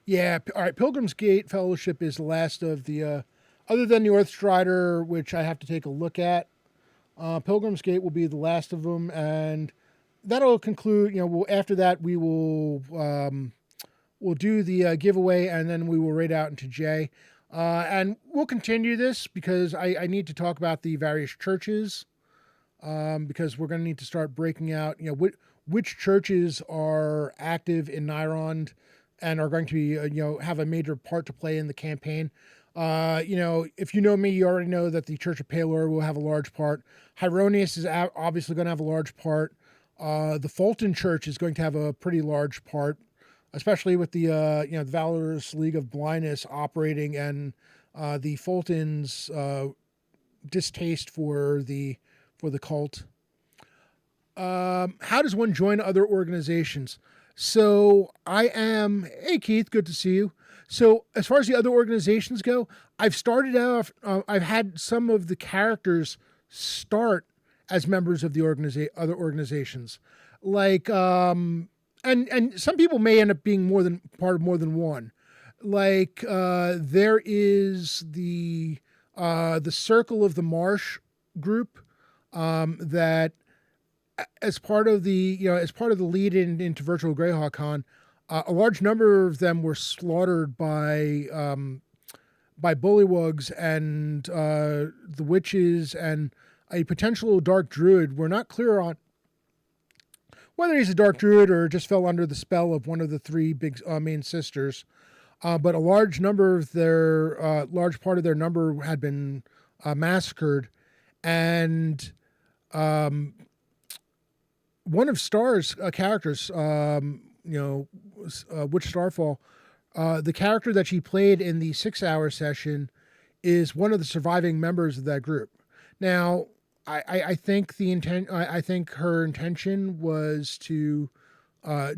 Yeah, all right. Pilgrim's Gate Fellowship is the last of the, other than the Earth Strider, which I have to take a look at. Pilgrim's Gate will be the last of them, and that'll conclude. After that we will we'll do the giveaway, and then we will raid out into J. And we'll continue this because I need to talk about the various churches, because we're going to need to start breaking out, which churches are active in Nyrond and are going to be, have a major part to play in the campaign. If you know me, you already know that the Church of Palor will have a large part. Hyronius is obviously going to have a large part. The Fulton Church is going to have a pretty large part, especially with the the Valorous League of Blindness operating, and the Fulton's distaste for the cult. How does one join other organizations? So hey Keith, good to see you. So as far as the other organizations go, I've started out. I've had some of the characters start as members of the other organizations, like and some people may end up being part of more than one. Like there is the Circle of the Marsh group, that as part of the lead into Virtual Greyhawk Con, a large number of them were slaughtered by bullywugs and the witches and a potential dark druid. We're not clear on whether he's a dark druid or just fell under the spell of one of the three big main sisters. But a large part of their number had been massacred, and one of Star's characters, Witch Starfall, the character that she played in the 6-hour session is one of the surviving members of that group. Now, I think I think her intention was to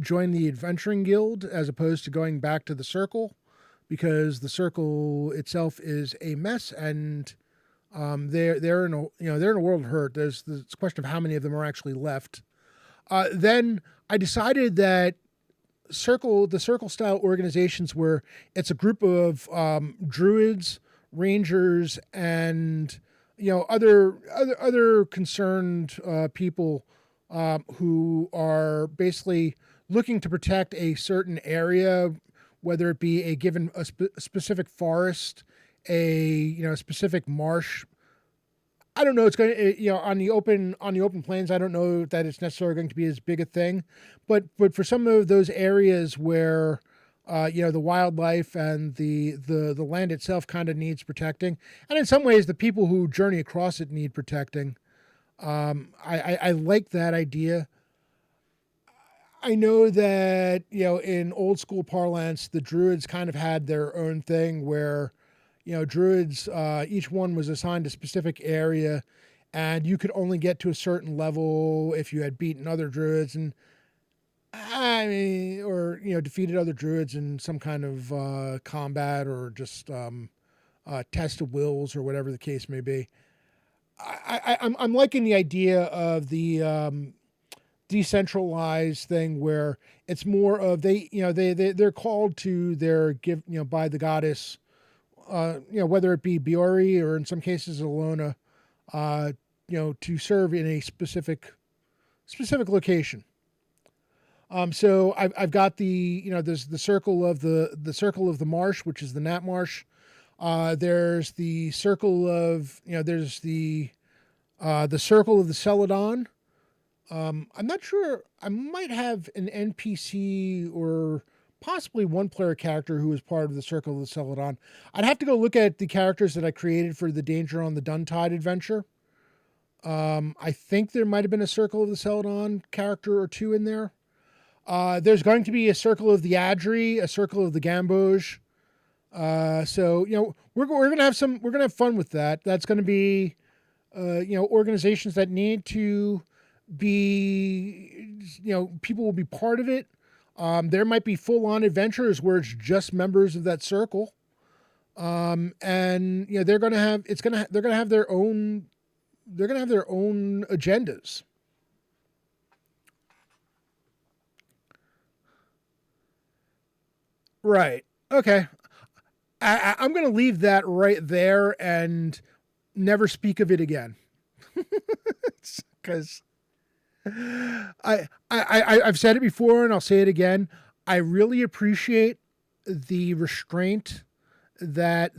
join the Adventuring Guild as opposed to going back to the Circle, because the Circle itself is a mess, and they're in a world of hurt. There's the question of how many of them are actually left. Then I decided that the Circle style organizations, where it's a group of druids, rangers, and other concerned people who are basically looking to protect a certain area, whether it be a specific forest, a specific marsh. I don't know. It's going to, on the open plains. I don't know that it's necessarily going to be as big a thing, but for some of those areas where, the wildlife and the land itself kind of needs protecting, and in some ways the people who journey across it need protecting. I like that idea. I know that, in old school parlance, the druids kind of had their own thing where, druids, each one was assigned a specific area, and you could only get to a certain level if you had beaten other druids or defeated other druids in some kind of combat, or just test of wills, or whatever the case may be. I'm liking the idea of the decentralized thing where it's more of they're called to their by the goddess, whether it be Biori or in some cases Alona, to serve in a specific specific location. So I've got there's the circle of the circle of the marsh, which is the Nat Marsh. There's the circle of there's the circle of the Celadon. I'm not sure. I might have an NPC or possibly one player character who was part of the Circle of the Celadon. I'd have to go look at the characters that I created for the Danger on the Duntide adventure. I think there might have been a Circle of the Celadon character or two in there. There's going to be a Circle of the Adri, a Circle of the Gamboge. So we're gonna have fun with that. That's going to be organizations that need to be people will be part of it. There might be full-on adventures where it's just members of that circle, and they're going to have they're going to have their own agendas. Right. Okay. I'm going to leave that right there and never speak of it again. Because I've said it before and I'll say it again. I really appreciate the restraint that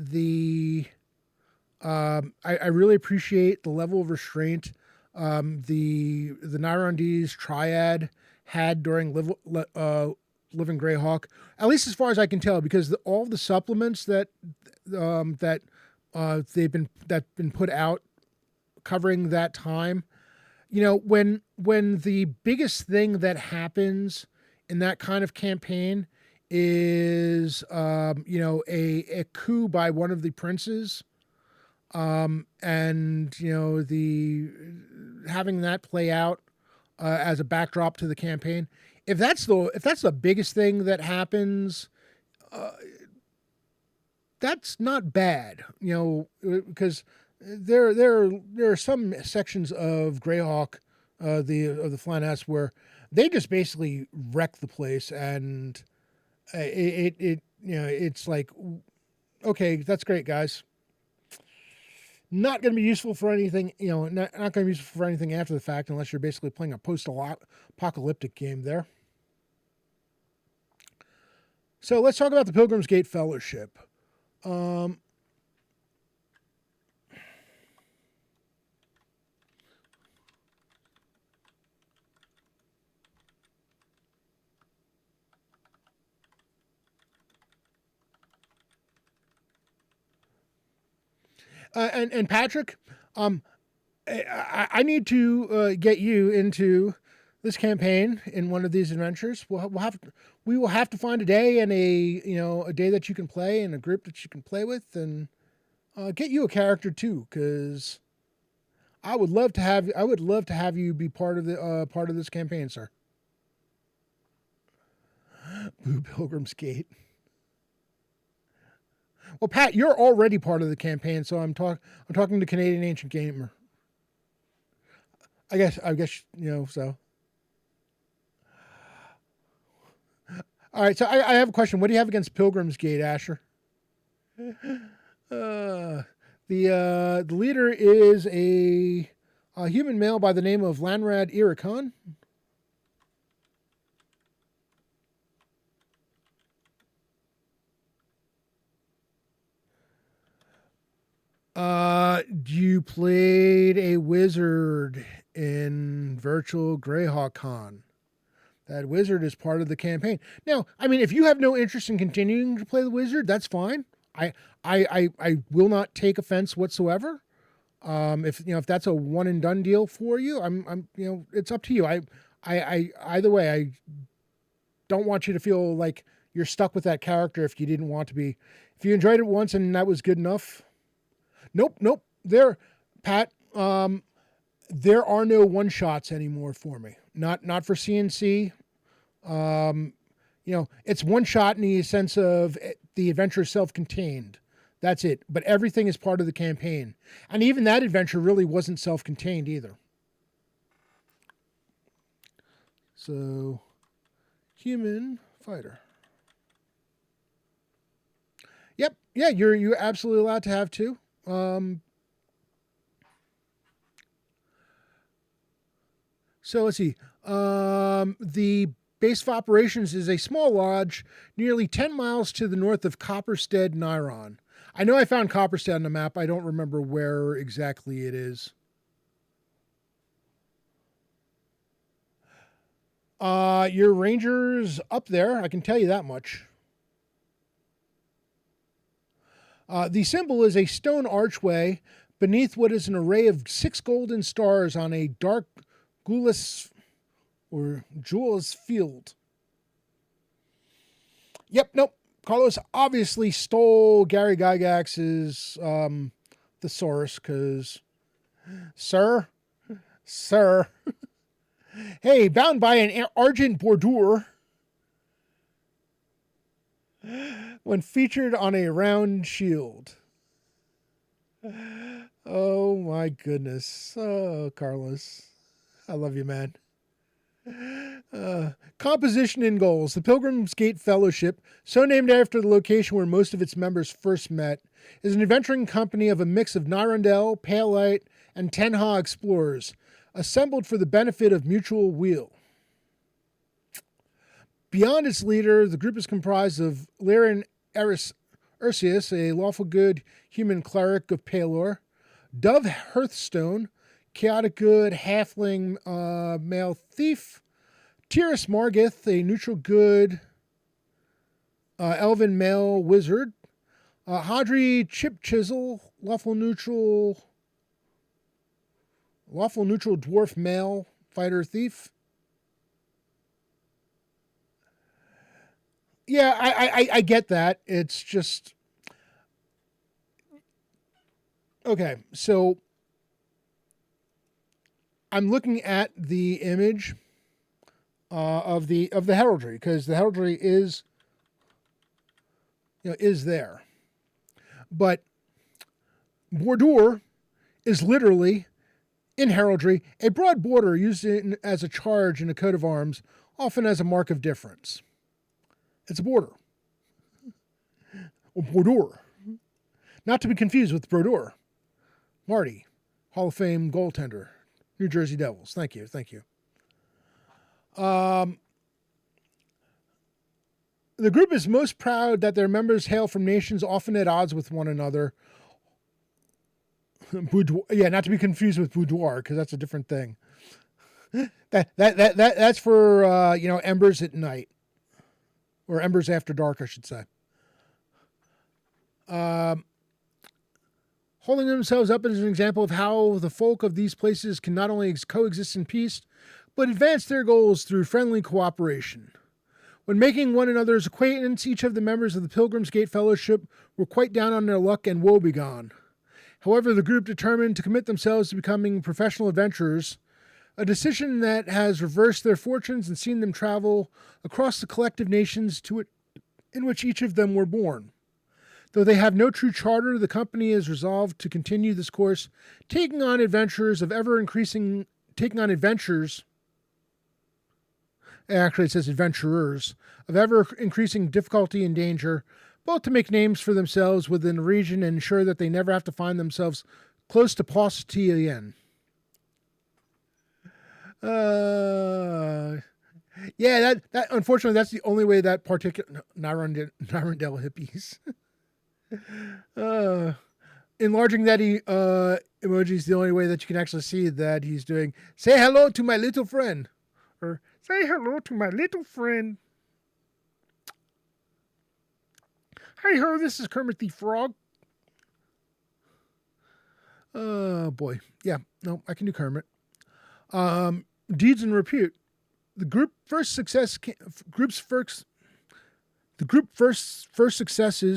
I really appreciate the level of restraint the Nyrondese triad had during Living Greyhawk, at least as far as I can tell, because all the supplements that they've been put out covering that time, when the biggest thing that happens in that kind of campaign is a coup by one of the princes, and the having that play out as a backdrop to the campaign. If that's the biggest thing that happens, that's not bad, because there are some sections of Greyhawk, of the Flaness, where they just basically wreck the place, and it's like, okay, that's great, guys. Not going to be useful for anything, not going to be useful for anything after the fact, unless you're basically playing a post-apocalyptic game there. So let's talk about the Pilgrim's Gate Fellowship. And Patrick, I need to get you into this campaign in one of these adventures. We will have to find a day and a day that you can play and a group that you can play with, and get you a character too, because I would love to have you be part of this campaign, sir. Blue Pilgrim's Gate. Well, Pat, you're already part of the campaign, so I'm talking to Canadian Ancient Gamer. I guess so. All right, so I have a question. What do you have against Pilgrim's Gate, Asher? The leader is a human male by the name of Lanrad Irikon. You played a wizard in Virtual Greyhawk Con. That wizard is part of the campaign. Now, I mean, if you have no interest in continuing to play the wizard, that's fine. I will not take offense whatsoever. If that's a one and done deal for you, I'm it's up to you. I either way, I don't want you to feel like you're stuck with that character if you didn't want to be. If you enjoyed it once and that was good enough. Nope. Pat, there are no one shots anymore for me. Not for CNC. It's one shot in the sense of the adventure is self-contained. That's it. But everything is part of the campaign. And even that adventure really wasn't self-contained either. So, human fighter. Yep. Yeah, you're absolutely allowed to have two. So let's see. The base of operations is a small lodge nearly 10 miles to the north of Copperstead, Niron. I know I found Copperstead on the map. I don't remember where exactly it is. Your ranger's up there. I can tell you that much. The symbol is a stone archway beneath what is an array of 6 golden stars on a dark gules or jewels field. Yep, nope. Carlos obviously stole Gary Gygax's thesaurus because, sir, hey, bound by an argent bordure, when featured on a round shield. Oh my goodness. Oh, Carlos. I love you, man. Composition and goals. The Pilgrim's Gate Fellowship, so named after the location where most of its members first met, is an adventuring company of a mix of Nyrondell, Paleite, and Tenha explorers, assembled for the benefit of mutual weal. Beyond its leader, the group is comprised of Lyran Ursius, a lawful good human cleric of Palor, Dove Hearthstone, chaotic good halfling male thief, Tyrus Margith, a neutral good elven male wizard, Hadri Chip Chisel, lawful neutral dwarf male fighter thief. Yeah, I get that. It's just okay. So I'm looking at the image of the heraldry, because the heraldry is there, but bordure is literally in heraldry a broad border used as a charge in a coat of arms, often as a mark of difference. It's a border. Or bordure. Not to be confused with brodeur. Marty, Hall of Fame goaltender, New Jersey Devils. Thank you. The group is most proud that their members hail from nations often at odds with one another. Not to be confused with boudoir, because that's a different thing. That's for Embers at night. Or Embers after dark, I should say. Holding themselves up as an example of how the folk of these places can not only coexist in peace, but advance their goals through friendly cooperation. When making one another's acquaintance, each of the members of the Pilgrim's Gate Fellowship were quite down on their luck and woebegone. However, the group determined to commit themselves to becoming professional adventurers, a decision that has reversed their fortunes and seen them travel across the collective nations in which each of them were born. Though they have no true charter, the company is resolved to continue this course, taking on adventures. Actually, it says adventurers of ever increasing difficulty and danger, both to make names for themselves within the region and ensure that they never have to find themselves close to paucity again. That unfortunately, that's the only way that particular Nyrondell hippies. Enlarging that emoji is the only way that you can actually see that he's doing. Say hello to my little friend, or say hello to my little friend. Hi ho, this is Kermit the Frog. Oh boy, yeah, no, I can do Kermit. Deeds and repute. The group's first successes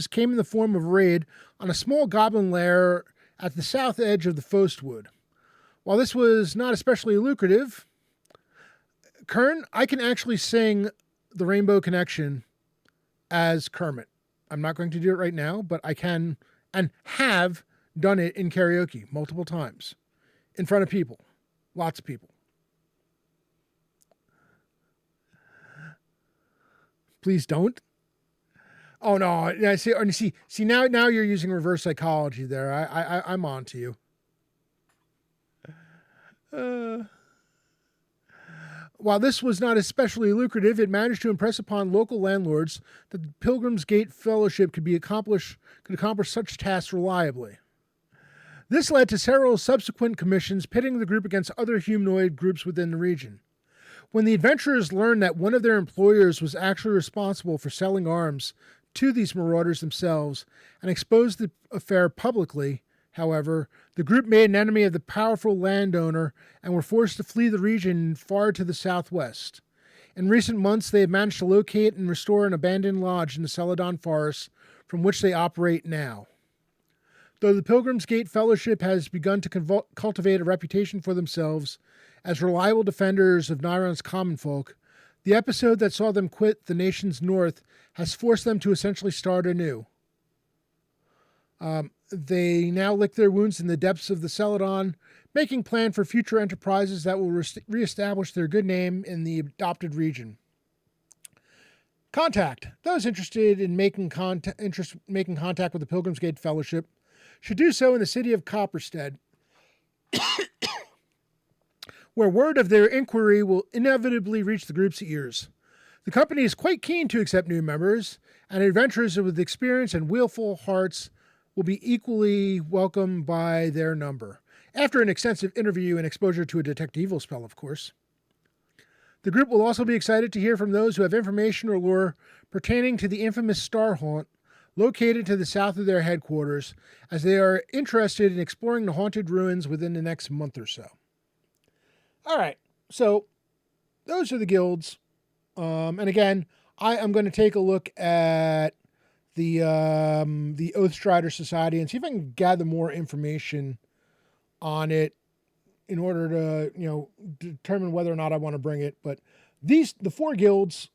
came in the form of a raid on a small goblin lair at the south edge of the Fostwood. While this was not especially lucrative, Kern, I can actually sing the Rainbow Connection as Kermit. I'm not going to do it right now, but I can and have done it in karaoke multiple times in front of people. Lots of people. Please don't. Oh no! I see. Now you're using reverse psychology there. I'm on to you. While this was not especially lucrative, it managed to impress upon local landlords that the Pilgrim's Gate Fellowship could accomplish such tasks reliably. This led to several subsequent commissions pitting the group against other humanoid groups within the region. When the adventurers learned that one of their employers was actually responsible for selling arms to these marauders themselves and exposed the affair publicly, however, the group made an enemy of the powerful landowner and were forced to flee the region far to the southwest. In recent months, they have managed to locate and restore an abandoned lodge in the Celadon Forest from which they operate now. Though the Pilgrim's Gate Fellowship has begun to cultivate a reputation for themselves as reliable defenders of Niron's common folk, the episode that saw them quit the nation's north has forced them to essentially start anew. They now lick their wounds in the depths of the Celadon, making plan for future enterprises that will reestablish their good name in the adopted region. Contact. Those interested in making contact with the Pilgrim's Gate Fellowship should do so in the city of Copperstead, where word of their inquiry will inevitably reach the group's ears. The company is quite keen to accept new members, and adventurers with experience and willful hearts will be equally welcomed by their number, after an extensive interview and exposure to a detect evil spell, of course. The group will also be excited to hear from those who have information or lore pertaining to the infamous Star Haunt, located to the south of their headquarters, as they are interested in exploring the haunted ruins within the next month or so. All right, so those are the guilds. And again, I am going to take a look at the Oathstrider Society and see if I can gather more information on it in order to, determine whether or not I want to bring it. But the 4 guilds,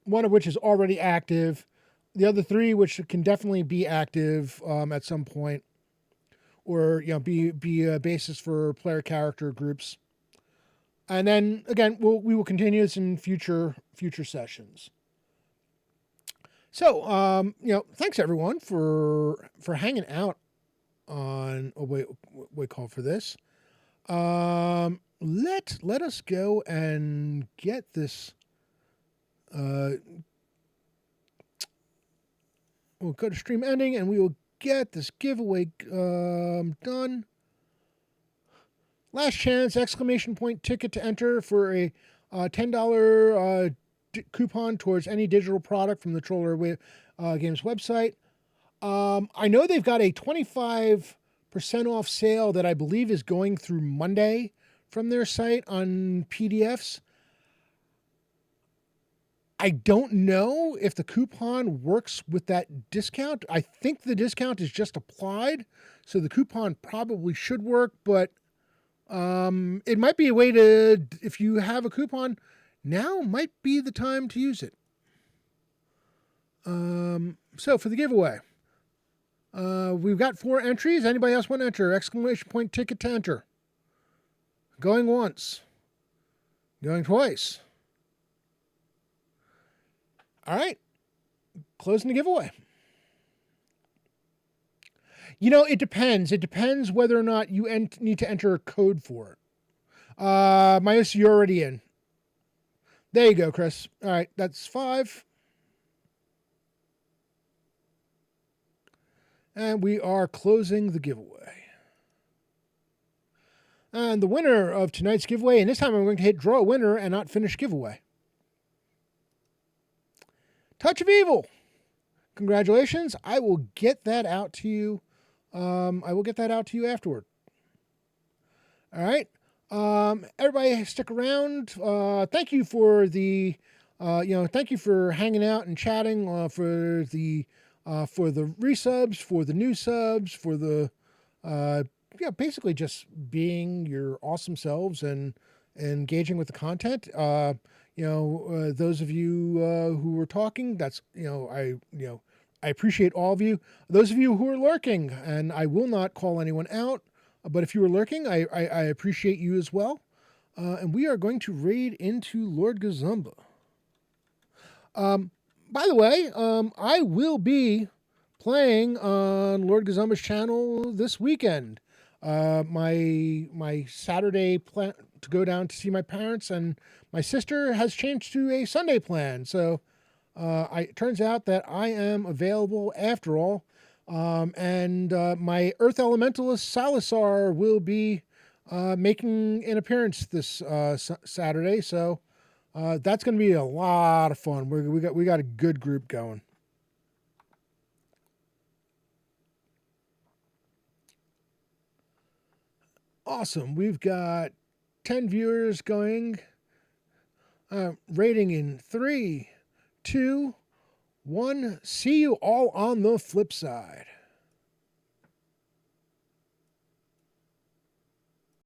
one of which is already active, the other 3 which can definitely be active at some point, or be a basis for player character groups. And then again, we will continue this in future sessions. So, thanks everyone for hanging out on a wait call for this. Let us go and get this. We'll go to stream ending, and we will get this giveaway done. Last chance! ! Ticket to enter for a $10 coupon towards any digital product from the Troller Games website. I know they've got a 25% off sale that I believe is going through Monday from their site on PDFs. I don't know if the coupon works with that discount. I think the discount is just applied, so the coupon probably should work, but it might be a way to, if you have a coupon, now might be the time to use it. So for the giveaway, we've got 4 entries. Anybody else want to enter? ! Ticket to enter. Going once. Going twice. All right. Closing the giveaway. It depends. It depends whether or not you need to enter a code for it. Myos, you're already in. There you go, Chris. All right, that's 5. And we are closing the giveaway. And the winner of tonight's giveaway, and this time I'm going to hit draw a winner and not finish giveaway. Touch of Evil. Congratulations. I will get that out to you. Afterward. All right. Everybody stick around. Thank you for thank you for hanging out and chatting, for the resubs, for the new subs, for the, basically just being your awesome selves and engaging with the content. Those of you, who were talking, that's, I appreciate all of you. Those of you who are lurking, and I will not call anyone out, but if you were lurking, I appreciate you as well. And we are going to raid into Lord Gazumba. By the way, I will be playing on Lord Gazumba's channel this weekend. My Saturday to go down to see my parents, and my sister has changed to a Sunday plan. So it turns out that I am available after all. And my Earth Elementalist Salazar will be making an appearance this Saturday. So that's going to be a lot of fun. We got a good group going. Awesome. We've got 10 viewers going. Rating in 3, 2, 1. See you all on the flip side.